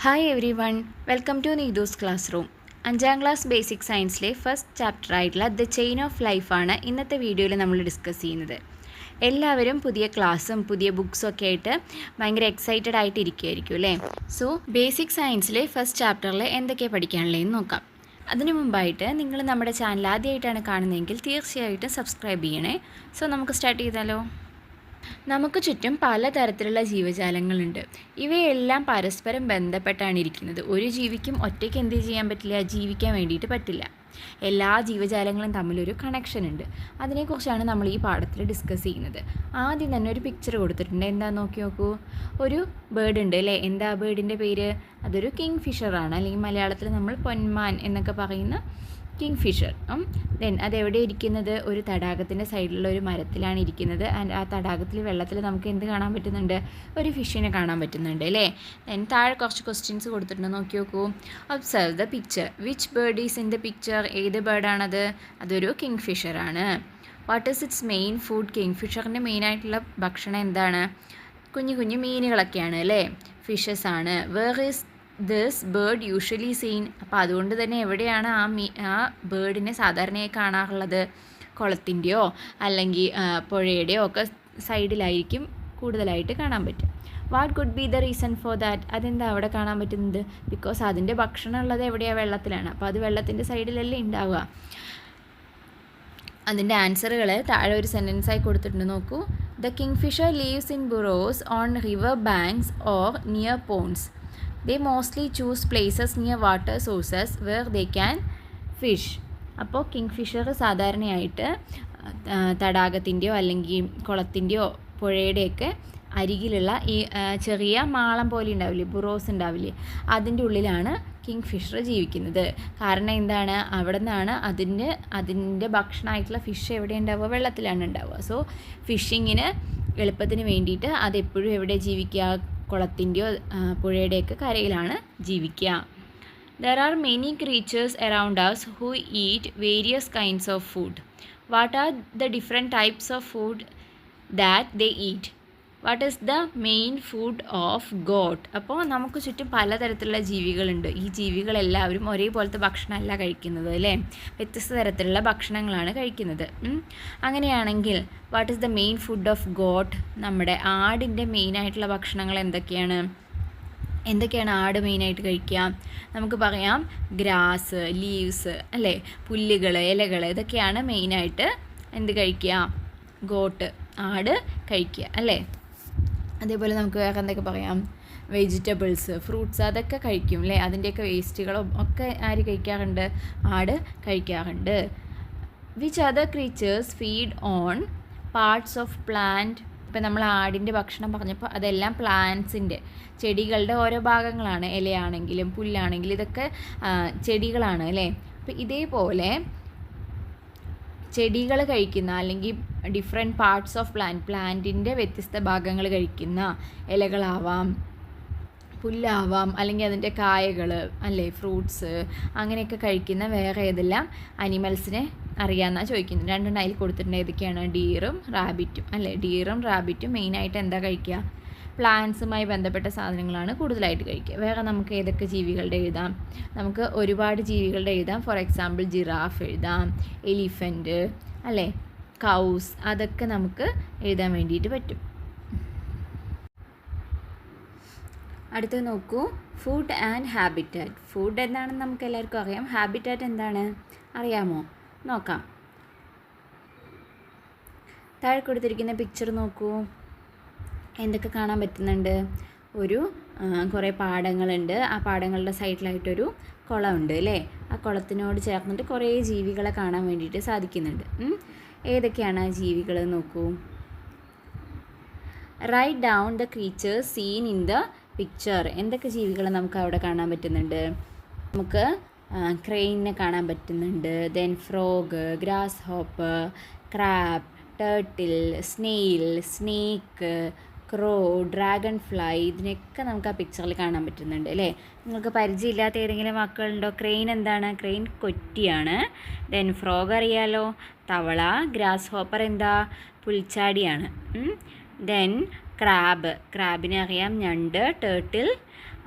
Hi every one, welcome to Neethu's classroom. 5ാം class basic സയൻസിലെ first chapter ആയിട്ടുള്ള the chain of ലൈഫാണ് ഇന്നത്തെ വീഡിയോയിൽ നമ്മൾ ഡിസ്കസ് ചെയ്യുന്നത്. എല്ലാവരും പുതിയ ക്ലാസ്സും പുതിയ ബുക്സും ഒക്കെ ആയിട്ട് ഭയങ്കര എക്സൈറ്റഡ് ആയിട്ട് ഇരിക്കുകയായിരിക്കും അല്ലേ? സോ ബേസിക് സയൻസിലെ ഫസ്റ്റ് ചാപ്റ്ററിൽ എന്തൊക്കെയാണ് പഠിക്കാനുള്ളതെന്ന് നോക്കാം. അതിനു മുമ്പായിട്ട് നിങ്ങൾ നമ്മുടെ ചാനൽ ആദ്യമായിട്ടാണ് കാണുന്നതെങ്കിൽ തീർച്ചയായിട്ടും സബ്സ്ക്രൈബ് ചെയ്യണേ. സോ നമുക്ക് സ്റ്റാർട്ട് ചെയ്താലോ? നമുക്ക് ചുറ്റും പലതരത്തിലുള്ള ജീവജാലങ്ങളുണ്ട്. ഇവയെല്ലാം പരസ്പരം ബന്ധപ്പെട്ടാണ് ഇരിക്കുന്നത്. ഒരു ജീവിക്കും ഒറ്റയ്ക്ക് എന്ത് ചെയ്യാൻ പറ്റില്ല, ജീവിക്കാൻ വേണ്ടിയിട്ട് പറ്റില്ല. എല്ലാ ജീവജാലങ്ങളും തമ്മിലൊരു കണക്ഷൻ ഉണ്ട്. അതിനെക്കുറിച്ചാണ് നമ്മൾ ഈ പാഠത്തിൽ ഡിസ്കസ് ചെയ്യുന്നത്. ആദ്യം തന്നെ ഒരു പിക്ചർ കൊടുത്തിട്ടുണ്ട്. എന്താ നോക്കി നോക്കൂ. ഒരു ബേർഡ് ഉണ്ട് അല്ലേ? എന്താ ബേർഡിൻ്റെ പേര്? അതൊരു കിങ് ഫിഷറാണ്, അല്ലെങ്കിൽ മലയാളത്തിൽ നമ്മൾ പൊന്മാൻ എന്നൊക്കെ പറയുന്ന കിങ് ഫിഷർ. ദെൻ അതെവിടെ ഇരിക്കുന്നത്? ഒരു തടാകത്തിൻ്റെ സൈഡിലുള്ള ഒരു മരത്തിലാണ് ഇരിക്കുന്നത്. ആൻഡ് ആ തടാകത്തിൽ വെള്ളത്തിൽ നമുക്ക് എന്ത് കാണാൻ പറ്റുന്നുണ്ട്? ഒരു ഫിഷിനെ കാണാൻ പറ്റുന്നുണ്ട് അല്ലേ? ദെൻ താഴെ കുറച്ച് ക്വസ്റ്റ്യൻസ് കൊടുത്തിട്ടുണ്ട്, നോക്കി നോക്കൂ. Observe the picture. Which bird is in the picture? ഏത് ബേർഡാണത്? അതൊരു കിങ് ഫിഷറാണ്. What is its main food? കിങ് ഫിഷറിൻ്റെ മെയിനായിട്ടുള്ള ഭക്ഷണം എന്താണ്? കുഞ്ഞു കുഞ്ഞു മീനുകളൊക്കെയാണ് അല്ലേ? ഫിഷസ് ആണ്. Where is this bird usually seen? അപ്പോൾ അതുകൊണ്ട് തന്നെ എവിടെയാണ് ആ ബേർഡിനെ സാധാരണയായി കാണാറുള്ളത്? കുളത്തിൻ്റെയോ അല്ലെങ്കിൽ പുഴയുടെയോ ഒക്കെ സൈഡിലായിരിക്കും കൂടുതലായിട്ട് കാണാൻ പറ്റും. What could be the reason for that? അതെന്താ അവിടെ കാണാൻ പറ്റുന്നത്? ബിക്കോസ് അതിൻ്റെ ഭക്ഷണം ഉള്ളത് എവിടെയാണ്? വെള്ളത്തിലാണ്. അപ്പോൾ അത് വെള്ളത്തിൻ്റെ സൈഡിലല്ലേ ഉണ്ടാവുക. അതിൻ്റെ ആൻസറുകൾ താഴെ ഒരു സെൻറ്റൻസായി കൊടുത്തിട്ടുണ്ട്, നോക്കൂ. The kingfisher lives in burrows on river banks or near ponds. They mostly choose places near water sources where they can fish. അപ്പോൾ കിങ് ഫിഷർ സാധാരണയായിട്ട് തടാകത്തിൻ്റെയോ അല്ലെങ്കിൽ കുളത്തിൻ്റെയോ പുഴയുടെയൊക്കെ അരികിലുള്ള ഈ ചെറിയ മാളം പോലെ ഉണ്ടാവില്ലേ, ബുറോസ് ഉണ്ടാവില്ലേ, അതിൻ്റെ ഉള്ളിലാണ് കിങ് ഫിഷർ ജീവിക്കുന്നത്. കാരണം എന്താണ്? അവിടെ നിന്നാണ് അതിൻ്റെ ഭക്ഷണമായിട്ടുള്ള ഫിഷ് എവിടെ ഉണ്ടാവുക? വെള്ളത്തിലാണ് ഉണ്ടാവുക. സോ ഫിഷിങ്ങിന് എളുപ്പത്തിന് വേണ്ടിയിട്ട് അതെപ്പോഴും എവിടെ ജീവിക്കുക? കുളത്തിൻ്റെയോ പുഴയുടെയൊക്കെ കരയിലാണ് ജീവിക്കുക. There are many creatures around us who eat various kinds of food. What are the different types of food that they eat? What is the main food of goat? അപ്പോൾ നമുക്ക് ചുറ്റും പലതരത്തിലുള്ള ജീവികളുണ്ട്. ഈ ജീവികളെല്ലാവരും ഒരേപോലത്തെ ഭക്ഷണമല്ല കഴിക്കുന്നത് അല്ലേ? വ്യത്യസ്ത തരത്തിലുള്ള ഭക്ഷണങ്ങളാണ് കഴിക്കുന്നത്. അങ്ങനെയാണെങ്കിൽ what is the main food of got? നമ്മുടെ ആടിൻ്റെ മെയിനായിട്ടുള്ള ഭക്ഷണങ്ങൾ എന്തൊക്കെയാണ് ആട് മെയിനായിട്ട് കഴിക്കുക? നമുക്ക് പറയാം ഗ്രാസ്, ലീവ്സ് അല്ലേ, പുല്ലുകൾ, ഇലകൾ, ഇതൊക്കെയാണ് മെയിനായിട്ട് എന്ത് കഴിക്കുക? ഗോട്ട്, ആട് കഴിക്കുക അല്ലേ? അതേപോലെ നമുക്ക് വേറെ എന്തൊക്കെ പറയാം? വെജിറ്റബിൾസ്, ഫ്രൂട്ട്സ്, അതൊക്കെ കഴിക്കും അല്ലേ? അതിൻ്റെയൊക്കെ വേസ്റ്റുകളും ഒക്കെ ആര് കഴിക്കാറുണ്ട്? ആട് കഴിക്കാറുണ്ട്. Which other creatures feed on parts of plant? ഇപ്പം നമ്മൾ ആടിൻ്റെ ഭക്ഷണം പറഞ്ഞപ്പോൾ അതെല്ലാം പ്ലാന്റ്സിൻ്റെ, ചെടികളുടെ ഓരോ ഭാഗങ്ങളാണ്. ഇലയാണെങ്കിലും പുല്ലാണെങ്കിലും ഇതൊക്കെ ചെടികളാണ് അല്ലേ? അപ്പോൾ ഇതേപോലെ ചെടികൾ കഴിക്കുന്ന അല്ലെങ്കിൽ ഡിഫറെൻറ്റ് പാർട്സ് ഓഫ് പ്ലാന്റിൻ്റെ വ്യത്യസ്ത ഭാഗങ്ങൾ കഴിക്കുന്ന, ഇലകളാവാം, പുല്ലാവാം, അല്ലെങ്കിൽ അതിൻ്റെ കായകൾ അല്ലേ, ഫ്രൂട്ട്സ്, അങ്ങനെയൊക്കെ കഴിക്കുന്ന വേറെ ഏതെല്ലാം അനിമൽസിനെ അറിയാമെന്നാണ് ചോദിക്കുന്നത്. രണ്ടെണ്ണം അതിൽ കൊടുത്തിട്ടുണ്ട്. ഏതൊക്കെയാണ്? ഡീറും റാബിറ്റും അല്ലേ? ഡീറും റാബിറ്റും മെയിനായിട്ട് എന്താ കഴിക്കുക? പ്ലാന്റ്സുമായി ബന്ധപ്പെട്ട സാധനങ്ങളാണ് കൂടുതലായിട്ട് കഴിക്കുക. വേറെ നമുക്ക് ഏതൊക്കെ ജീവികളുടെ എഴുതാം? നമുക്ക് ഒരുപാട് ജീവികളുടെ എഴുതാം. ഫോർ എക്സാമ്പിൾ ജിറാഫ് എഴുതാം, എലിഫൻറ്റ് അല്ലേ, കൗസ്, അതൊക്കെ നമുക്ക് എഴുതാൻ വേണ്ടിയിട്ട് പറ്റും. അടുത്തത് നോക്കൂ, ഫുഡ് ആൻഡ് ഹാബിറ്റാറ്റ്. ഫുഡ് എന്താണെന്ന് നമുക്ക് എല്ലാവർക്കും അറിയാം. ഹാബിറ്റാറ്റ് എന്താണ് അറിയാമോ? നോക്കാം. താഴെ കൊടുത്തിരിക്കുന്ന പിക്ചർ നോക്കൂ. എന്തൊക്കെ കാണാൻ പറ്റുന്നുണ്ട്? കുറേ പാടങ്ങളുണ്ട്. ആ പാടങ്ങളുടെ സൈഡിലായിട്ടൊരു കുളമുണ്ട് അല്ലേ? ആ കുളത്തിനോട് ചേർന്നിട്ട് കുറേ ജീവികളെ കാണാൻ വേണ്ടിയിട്ട് സാധിക്കുന്നുണ്ട്. ഏതൊക്കെയാണ് ആ ജീവികൾ നോക്കൂ. Write down the creatures seen in the picture. എന്തൊക്കെ ജീവികളെ നമുക്ക് അവിടെ കാണാൻ പറ്റുന്നുണ്ട്? നമുക്ക് ക്രെയിനിനെ കാണാൻ പറ്റുന്നുണ്ട്. Then frog, grasshopper, crab, turtle, snail, snake, crow, dragonfly, ഇതിനൊക്കെ നമുക്ക് ആ പിക്ചറിൽ കാണാൻ പറ്റുന്നുണ്ട് അല്ലേ? നിങ്ങൾക്ക് പരിചയമില്ലാത്ത ഏതെങ്കിലും വാക്കുകളുണ്ടോ? ക്രെയിൻ എന്താണ്? ക്രെയിൻ കൊറ്റിയാണ്. ദെൻ ഫ്രോഗ് അറിയാലോ, തവള. ഗ്രാസ് ഹോപ്പർ എന്താ? പുൽച്ചാടിയാണ്. ദെൻ ക്രാബിനെ അറിയാം, ഞണ്ട്. ടേർട്ടിൽ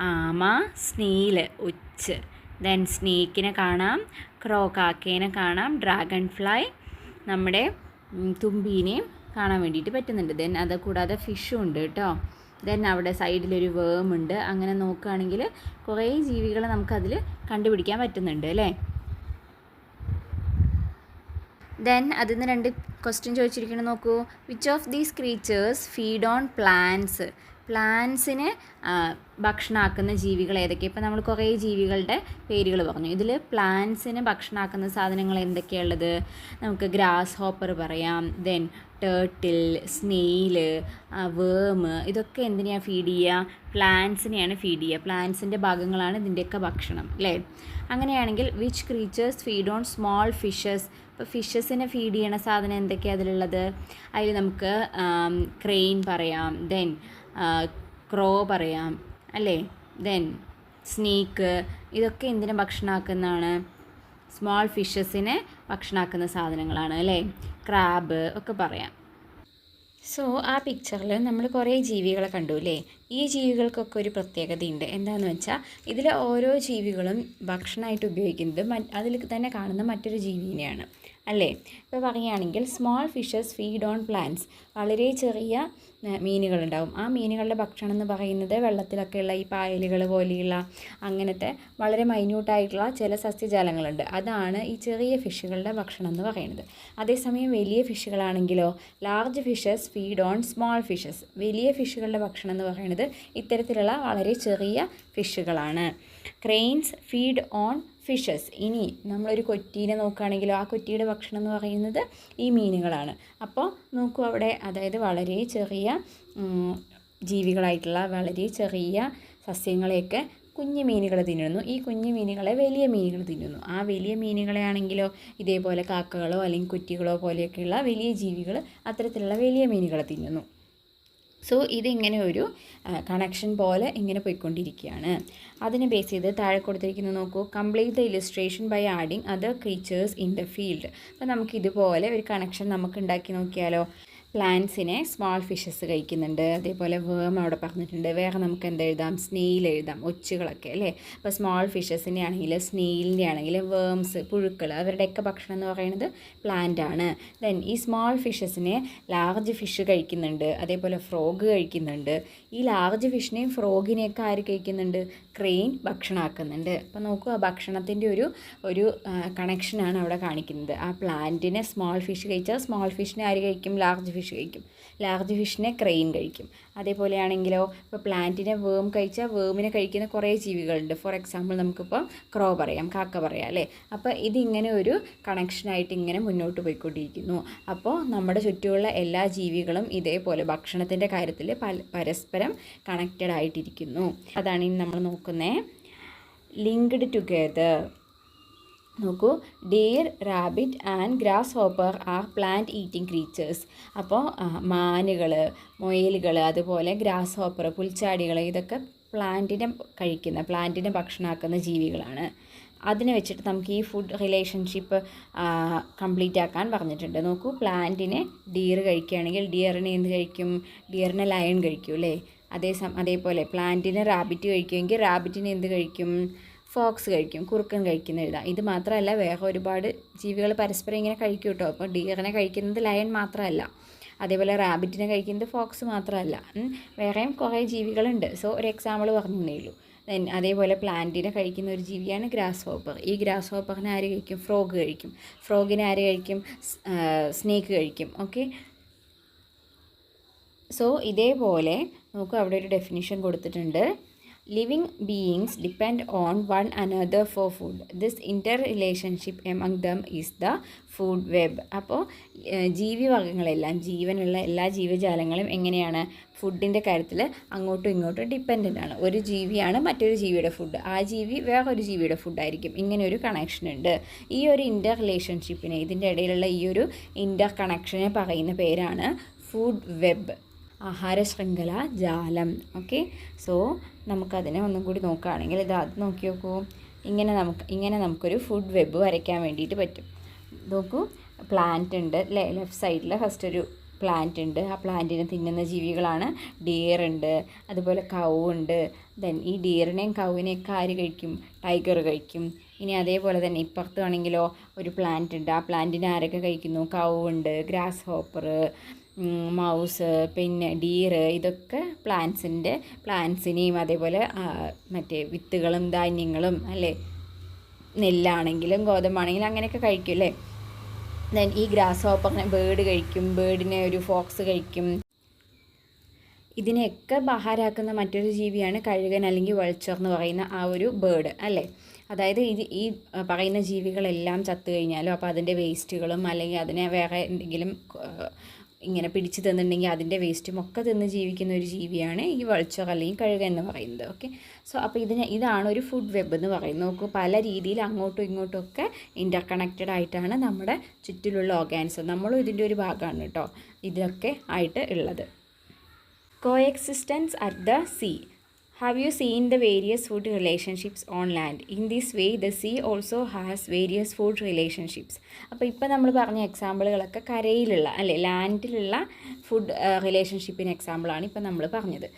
ആമ, സ്നീൽ ഒച്ച്. ദെൻ സ്നേക്കിനെ കാണാം, ക്രോ കാക്കേനെ കാണാം, ഡ്രാഗൺ ഫ്ലൈ നമ്മുടെ തുമ്പീനെയും കാണാൻ വേണ്ടിയിട്ട് പറ്റുന്നുണ്ട്. ദെൻ അത് കൂടാതെ ഫിഷും ഉണ്ട് കേട്ടോ. ദെൻ അവിടെ സൈഡിലൊരു വേം ഉണ്ട്. അങ്ങനെ നോക്കുകയാണെങ്കിൽ കുറേ ജീവികളെ നമുക്കതിൽ കണ്ടുപിടിക്കാൻ പറ്റുന്നുണ്ട് അല്ലേ. ദെൻ അതിൽ നിന്ന് 2 ക്വസ്റ്റ്യൻ ചോദിച്ചിരിക്കണം നോക്കൂ. Which of these creatures feed on plants? പ്ലാന്റ്സിന് ഭക്ഷണമാക്കുന്ന ജീവികൾ ഏതൊക്കെ? ഇപ്പോൾ നമ്മൾ കുറേ ജീവികളുടെ പേരുകൾ പറഞ്ഞു. ഇതിൽ പ്ലാന്റ്സിന് ഭക്ഷണമാക്കുന്ന സാധനങ്ങൾ എന്തൊക്കെയുള്ളത്? നമുക്ക് ഗ്രാസ് ഹോപ്പർ പറയാം, ദെൻ ടേർട്ടിൽ, സ്നെയില്, വേം, ഇതൊക്കെ എന്തിനെയാണ് ഫീഡ് ചെയ്യുക? പ്ലാന്റ്സിനെയാണ് ഫീഡ് ചെയ്യുക. പ്ലാന്റ്സിൻ്റെ ഭാഗങ്ങളാണ് ഇതിൻ്റെയൊക്കെ ഭക്ഷണം അല്ലേ. അങ്ങനെയാണെങ്കിൽ which creatures feed on small fishes? ഇപ്പോൾ ഫിഷസിനെ ഫീഡ് ചെയ്യണ സാധനം എന്തൊക്കെയാണ് അതിലുള്ളത്? അതിൽ നമുക്ക് ക്രെയിൻ പറയാം, ദെൻ ക്രോ പറയാം അല്ലേ, ദെൻ സ്നേക്ക്. ഇതൊക്കെ എന്തിനെ ഭക്ഷണമാക്കുന്നതാണ്? സ്മോൾ ഫിഷസിനെ ഭക്ഷണമാക്കുന്ന സാധനങ്ങളാണ് അല്ലേ. ക്രാബ് ഒക്കെ പറയാം. സോ ആ പിക്ചറിൽ നമ്മൾ കുറേ ജീവികളെ കണ്ടു അല്ലേ. ഈ ജീവികൾക്കൊക്കെ ഒരു പ്രത്യേകതയുണ്ട്. എന്താണെന്ന് വെച്ചാൽ ഇതിൽ ഓരോ ജീവികളും ഭക്ഷണമായിട്ട് ഉപയോഗിക്കുന്നത് അതിൽ തന്നെ കാണുന്ന മറ്റൊരു ജീവിനെയാണ് അല്ലേ. ഇപ്പോൾ പറയുകയാണെങ്കിൽ small fishes feed on plants. വളരെ ചെറിയ മീനുകളുണ്ടാവും. ആ മീനുകളുടെ ഭക്ഷണം എന്ന് പറയുന്നത് വെള്ളത്തിലൊക്കെയുള്ള ഈ പായലുകൾ പോലെയുള്ള അങ്ങനത്തെ വളരെ മൈന്യൂട്ടായിട്ടുള്ള ചില സസ്യജാലങ്ങളുണ്ട്. അതാണ് ഈ ചെറിയ ഫിഷുകളുടെ ഭക്ഷണം എന്ന് പറയുന്നത്. അതേസമയം വലിയ ഫിഷുകളാണെങ്കിലോ large fishes feed on small fishes. വലിയ ഫിഷുകളുടെ ഭക്ഷണം എന്ന് പറയുന്നത് ഇത്തരത്തിലുള്ള വളരെ ചെറിയ ഫിഷുകളാണ്. Cranes feed on fishes. ഇനി നമ്മളൊരു കൊറ്റീനെ നോക്കുകയാണെങ്കിലോ ആ കൊറ്റിയുടെ ഭക്ഷണം എന്ന് പറയുന്നത് ഈ മീനുകളാണ്. അപ്പോൾ നോക്കൂ അവിടെ, അതായത് വളരെ ചെറിയ ജീവികളായിട്ടുള്ള വളരെ ചെറിയ സസ്യങ്ങളെയൊക്കെ കുഞ്ഞു മീനുകൾ തിന്നുന്നു. ഈ കുഞ്ഞു മീനുകളെ വലിയ മീനുകൾ തിന്നുന്നു. ആ വലിയ മീനുകളെ ആണെങ്കിലോ ഇതേപോലെ കാക്കകളോ അല്ലെങ്കിൽ കുറ്റികളോ പോലെയൊക്കെയുള്ള വലിയ ജീവികൾ അത്തരത്തിലുള്ള വലിയ മീനുകളെ തിന്നുന്നു. സോ ഇതിങ്ങനെ ഒരു കണക്ഷൻ പോലെ ഇങ്ങനെ പോയിക്കൊണ്ടിരിക്കുകയാണ്. അതിനെ ബേസ് ചെയ്ത് താഴെ കൊടുത്തിരിക്കുന്നത് നോക്കൂ. Complete the illustration by adding other creatures in the field. അപ്പോൾ നമുക്കിതുപോലെ ഒരു കണക്ഷൻ നമുക്ക് ഉണ്ടാക്കി നോക്കിയാലോ. പ്ലാന്റ്സിനെ സ്മോൾ ഫിഷസ് കഴിക്കുന്നുണ്ട്, അതേപോലെ വേം അവിടെ പറഞ്ഞിട്ടുണ്ട്. വേറെ നമുക്ക് എന്തെഴുതാം? സ്നെയിൽ എഴുതാം, ഒച്ചുകളൊക്കെ അല്ലേ. അപ്പോൾ സ്മോൾ ഫിഷസിൻ്റെ ആണെങ്കിൽ സ്നെയിലിൻ്റെ ആണെങ്കിൽ വേംസ്, പുഴുക്കൾ, അവരുടെയൊക്കെ ഭക്ഷണം എന്ന് പറയുന്നത് പ്ലാന്റ് ആണ്. ദെൻ ഈ സ്മോൾ ഫിഷസിനെ ലാർജ് ഫിഷ് കഴിക്കുന്നുണ്ട്, അതേപോലെ ഫ്രോഗ് കഴിക്കുന്നുണ്ട്. ഈ ലാർജ് ഫിഷിനെയും ഫ്രോഗിനെയൊക്കെ ആര് കഴിക്കുന്നുണ്ട്? ക്രെയിൻ ഭക്ഷണമാക്കുന്നുണ്ട്. അപ്പോൾ നോക്കൂ, ആ ഭക്ഷണത്തിൻ്റെ ഒരു കണക്ഷനാണ് അവിടെ കാണിക്കുന്നത്. ആ പ്ലാന്റിനെ സ്മോൾ ഫിഷ് കഴിച്ചാൽ സ്മോൾ ഫിഷിനെ ആര് കഴിക്കും? ലാർജ് ഫിഷ് കഴിക്കും. ലാർജ് ഫിഷിനെ ക്രെയിൻ കഴിക്കും. അതേപോലെയാണെങ്കിലോ ഇപ്പോൾ പ്ലാന്റിനെ വേം കഴിച്ചാൽ വേമിനെ കഴിക്കുന്ന കുറേ ജീവികളുണ്ട്. ഫോർ എക്സാമ്പിൾ നമുക്കിപ്പോൾ ക്രോ പറയാം, കാക്ക പറയാം അല്ലേ. അപ്പോൾ ഇതിങ്ങനെ ഒരു കണക്ഷനായിട്ട് ഇങ്ങനെ മുന്നോട്ട് പോയിക്കൊണ്ടിരിക്കുന്നു. അപ്പോൾ നമ്മുടെ ചുറ്റുമുള്ള എല്ലാ ജീവികളും ഇതേപോലെ ഭക്ഷണത്തിൻ്റെ കാര്യത്തിൽ പരസ്പരം കണക്റ്റഡ് ആയിട്ടിരിക്കുന്നു. അതാണ് ഇനി നമ്മൾ നോക്കുന്നത്. Linked together. നോക്കൂ, deer, rabbit and grasshopper are plant eating creatures. അപ്പോൾ മാനുകൾ, മുയലുകൾ, അതുപോലെ ഗ്രാസ് ഹോപ്പർ, പുൽച്ചാടികൾ, ഇതൊക്കെ പ്ലാന്റിനെ ഭക്ഷണമാക്കുന്ന ജീവികളാണ്. അതിനെ വെച്ചിട്ട് നമുക്ക് ഈ ഫുഡ് റിലേഷൻഷിപ്പ് കംപ്ലീറ്റ് ആക്കാൻ പറഞ്ഞിട്ടുണ്ട്. നോക്കൂ, പ്ലാന്റിനെ ഡീർ കഴിക്കുകയാണെങ്കിൽ ഡിയറിനെ എന്ത് കഴിക്കും? ഡിയറിനെ ലയൺ കഴിക്കും അല്ലേ. അതേപോലെ പ്ലാന്റിനെ റാബിറ്റ് കഴിക്കുമെങ്കിൽ റാബിറ്റിനെ എന്ത് കഴിക്കും? ഫോക്സ് കഴിക്കും, കുറുക്കൻ കഴിക്കുന്ന എഴുതാം. ഇത് മാത്രമല്ല, വേറെ ഒരുപാട് ജീവികൾ പരസ്പരം ഇങ്ങനെ കഴിക്കും കേട്ടോ. അപ്പോൾ ഡിയറിനെ കഴിക്കുന്നത് ലയൺ മാത്രമല്ല, അതേപോലെ റാബിറ്റിനെ കഴിക്കുന്നത് ഫോക്സ് മാത്രമല്ല, വേറെയും കുറേ ജീവികളുണ്ട്. സോ ഒരു എക്സാമ്പിൾ പറഞ്ഞേ ഉള്ളൂ. ദെൻ അതേപോലെ പ്ലാന്റിനെ കഴിക്കുന്ന ഒരു ജീവിയാണ് ഗ്രാസ് ഹോപ്പർ. ഈ ഗ്രാസ് ഹോപ്പറിനെ ആര് കഴിക്കും? ഫ്രോഗ് കഴിക്കും. ഫ്രോഗിനെ ആര് കഴിക്കും? സ്നേക്ക് കഴിക്കും. ഓക്കെ, സോ ഇതേപോലെ നോക്കൂ, അവിടെ ഒരു ഡെഫിനിഷൻ കൊടുത്തിട്ടുണ്ട്. Living beings depend on one another for food. This inter relationship among them is the food web. അപ്പോൾ ജീവിവർഗങ്ങളെല്ലാം, ജീവനുള്ള എല്ലാ ജീവജാലങ്ങളും എങ്ങനെയാണ്? ഫുഡിൻ്റെ കാര്യത്തിൽ അങ്ങോട്ടും ഇങ്ങോട്ടും ഡിപ്പെൻഡൻ്റ് ആണ്. ഒരു ജീവിയാണ് മറ്റൊരു ജീവിയുടെ ഫുഡ്, ആ ജീവി വേറൊരു ജീവിയുടെ ഫുഡായിരിക്കും. ഇങ്ങനെ ഒരു കണക്ഷൻ ഉണ്ട്. ഈ ഒരു ഇൻ്റർ റിലേഷൻഷിപ്പിനെ, ഇതിൻ്റെ ഇടയിലുള്ള ഈ ഒരു ഇൻ്റർ കണക്ഷനെ പറയുന്ന പേരാണ് ഫുഡ് വെബ്, ആഹാര ശൃംഖല ജാലം. ഓക്കെ, സോ നമുക്കതിനെ ഒന്നും കൂടി നോക്കുകയാണെങ്കിൽ അത് നോക്കി നോക്കൂ. ഇങ്ങനെ നമുക്കൊരു ഫുഡ് വെബ് വരയ്ക്കാൻ വേണ്ടിയിട്ട് പറ്റും. നോക്കൂ, പ്ലാന്റ് ഉണ്ട് അല്ലേ ലെഫ്റ്റ് സൈഡിൽ. ഫസ്റ്റ് ഒരു പ്ലാന്റ് ഉണ്ട്. ആ പ്ലാന്റിനെ തിന്നുന്ന ജീവികളാണ്. ഡിയർ ഉണ്ട്, അതുപോലെ കൗ ഉണ്ട്. ദെൻ ഈ ഡിയറിനെയും കൗവിനെയൊക്കെ ആര് കഴിക്കും? ടൈഗർ കഴിക്കും. ഇനി അതേപോലെ തന്നെ ഇപ്പുറത്ത് ആണെങ്കിലോ ഒരു പ്ലാന്റ് ഉണ്ട്. ആ പ്ലാന്റിനെ ആരൊക്കെ കഴിക്കുന്നു? കൗ ഉണ്ട്, ഗ്രാസ് ഹോപ്പർ, മൗസ്, പിന്നെ ഡീർ. ഇതൊക്കെ പ്ലാന്റ്സിനെയും അതേപോലെ മറ്റേ വിത്തുകളും ധാന്യങ്ങളും അല്ലേ, നെല്ലാണെങ്കിലും ഗോതമ്പാണെങ്കിലും അങ്ങനെയൊക്കെ കഴിക്കും അല്ലേ. ദെൻ ഈ ഗ്രാസ് ഹോപ്പറിനെ ബേർഡ് കഴിക്കും, ബേർഡിനെ ഒരു ഫോക്സ് കഴിക്കും. ഇതിനെയൊക്കെ ആഹാരമാക്കുന്ന മറ്റൊരു ജീവിയാണ് കഴുകൻ അല്ലെങ്കിൽ വൾച്ചർ എന്ന് പറയുന്ന ആ ഒരു ബേർഡ് അല്ലേ. അതായത് ഈ പറയുന്ന ജീവികളെല്ലാം ചത്തു കഴിഞ്ഞാലും അപ്പോൾ അതിൻ്റെ വേസ്റ്റുകളും അല്ലെങ്കിൽ അതിനെ വേറെ എന്തെങ്കിലും ഇങ്ങനെ പിടിച്ച് തിന്നിട്ടുണ്ടെങ്കിൽ അതിൻ്റെ വേസ്റ്റും ഒക്കെ തിന്ന് ജീവിക്കുന്ന ഒരു ജീവിയാണ് ഈ വൾച്ചർ അല്ലെങ്കിൽ കഴുകൻ എന്ന് പറയുന്നത്. ഓക്കെ, സോ അപ്പോൾ ഇതാണ് ഒരു ഫുഡ് വെബ് എന്ന് പറയുന്നത്. നോക്കൂ, പല രീതിയിൽ അങ്ങോട്ടും ഇങ്ങോട്ടും ഒക്കെ ഇൻ്റർ കണക്റ്റഡ് ആയിട്ടാണ് നമ്മുടെ ചുറ്റിലുള്ള ഓർഗാനിസം. നമ്മളും ഇതിൻ്റെ ഒരു ഭാഗമാണ് കേട്ടോ ഇതൊക്കെ ആയിട്ട് ഉള്ളത്. Coexistence at the sea. Have you seen the various food relationships on land? In this way, the sea also has various food relationships. അപ്പോൾ ഇപ്പോൾ നമ്മൾ പറഞ്ഞ എക്സാമ്പിളുകളൊക്കെ കരയിലുള്ള അല്ലേ, ലാൻഡിലുള്ള ഫുഡ് റിലേഷൻഷിപ്പിന് എക്സാമ്പിളാണ് ഇപ്പോൾ നമ്മൾ പറഞ്ഞത്.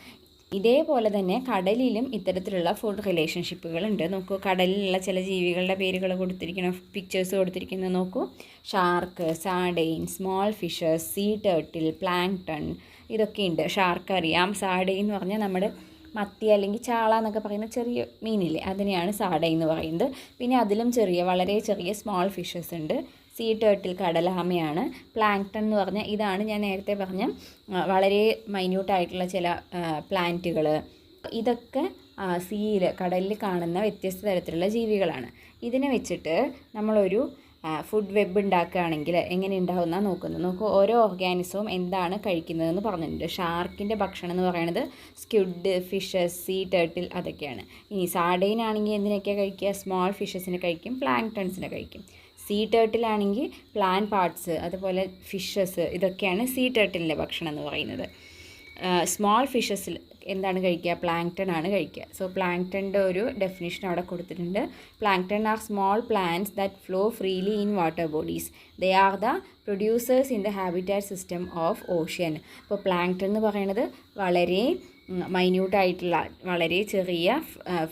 ഇതേപോലെ തന്നെ കടലിലും ഇത്തരത്തിലുള്ള ഫുഡ് റിലേഷൻഷിപ്പുകളുണ്ട്. നോക്കൂ, കടലിലുള്ള ചില ജീവികളുടെ പേരുകൾ കൊടുത്തിരിക്കുന്ന പിക്ചേഴ്സ് കൊടുത്തിരിക്കുന്നത് നോക്കൂ. Shark, sardine, small fishes, sea turtle, plankton, ഇതൊക്കെയുണ്ട്. ഷാർക്ക് അറിയാം. സാർഡെയിൻ എന്ന് പറഞ്ഞാൽ നമ്മുടെ മത്തി അല്ലെങ്കിൽ ചാള എന്നൊക്കെ പറയുന്ന ചെറിയ മീനില്ലേ, അതിനെയാണ് സാർഡെയിൻ എന്ന് പറയുന്നത്. പിന്നെ അതിലും വളരെ ചെറിയ സ്മോൾ ഫിഷസ് ഉണ്ട്. സീ ടേർട്ടിൽ കടലാമയാണ്. പ്ലാങ്ക്ടൺ എന്ന് പറഞ്ഞാൽ ഇതാണ് ഞാൻ നേരത്തെ പറഞ്ഞ വളരെ മൈന്യൂട്ടായിട്ടുള്ള ചില പ്ലാന്റുകൾ. ഇതൊക്കെ കടലിൽ കാണുന്ന വ്യത്യസ്ത തരത്തിലുള്ള ജീവികളാണ്. ഇതിനെ വെച്ചിട്ട് നമ്മളൊരു ഫുഡ് വെബ് ഉണ്ടാക്കുകയാണെങ്കിൽ എങ്ങനെ ഉണ്ടാവുന്ന നോക്കൂ, ഓരോ ഓർഗാനിസവും എന്താണ് കഴിക്കുന്നതെന്ന് പറഞ്ഞിട്ടുണ്ട്. ഷാർക്കിൻ്റെ ഭക്ഷണം എന്ന് പറയുന്നത് സ്ക്വിഡ്, ഫിഷസ്, സീ ടേർട്ടിൽ അതൊക്കെയാണ്. ഇനി സാർഡെയിൻ ആണെങ്കിൽ എന്തിനൊക്കെയാണ് കഴിക്കുക? സ്മോൾ ഫിഷസിനെ കഴിക്കും, പ്ലാങ്ക്ടൺസിനെ കഴിക്കും. സീ ടേർട്ടിലാണെങ്കിൽ പ്ലാൻ പാർട്സ്, അതുപോലെ ഫിഷസ്, ഇതൊക്കെയാണ് സീ ടേർട്ടിലിൻ്റെ ഭക്ഷണം എന്ന് പറയുന്നത്. സ്മോൾ ഫിഷസിൽ എന്താണ് കഴിക്കുക? പ്ലാങ്ക്ടൺ ആണ് കഴിക്കുക. സോ പ്ലാങ്ക്ടണിൻ്റെ ഒരു ഡെഫിനിഷൻ അവിടെ കൊടുത്തിട്ടുണ്ട്. Plankton are small plants that flow freely in water bodies. They are the producers in the habitat system of ocean. ഇപ്പോൾ പ്ലാങ്ക്ടൺ എന്ന് പറയുന്നത് വളരെ മൈന്യൂട്ടായിട്ടുള്ള, വളരെ ചെറിയ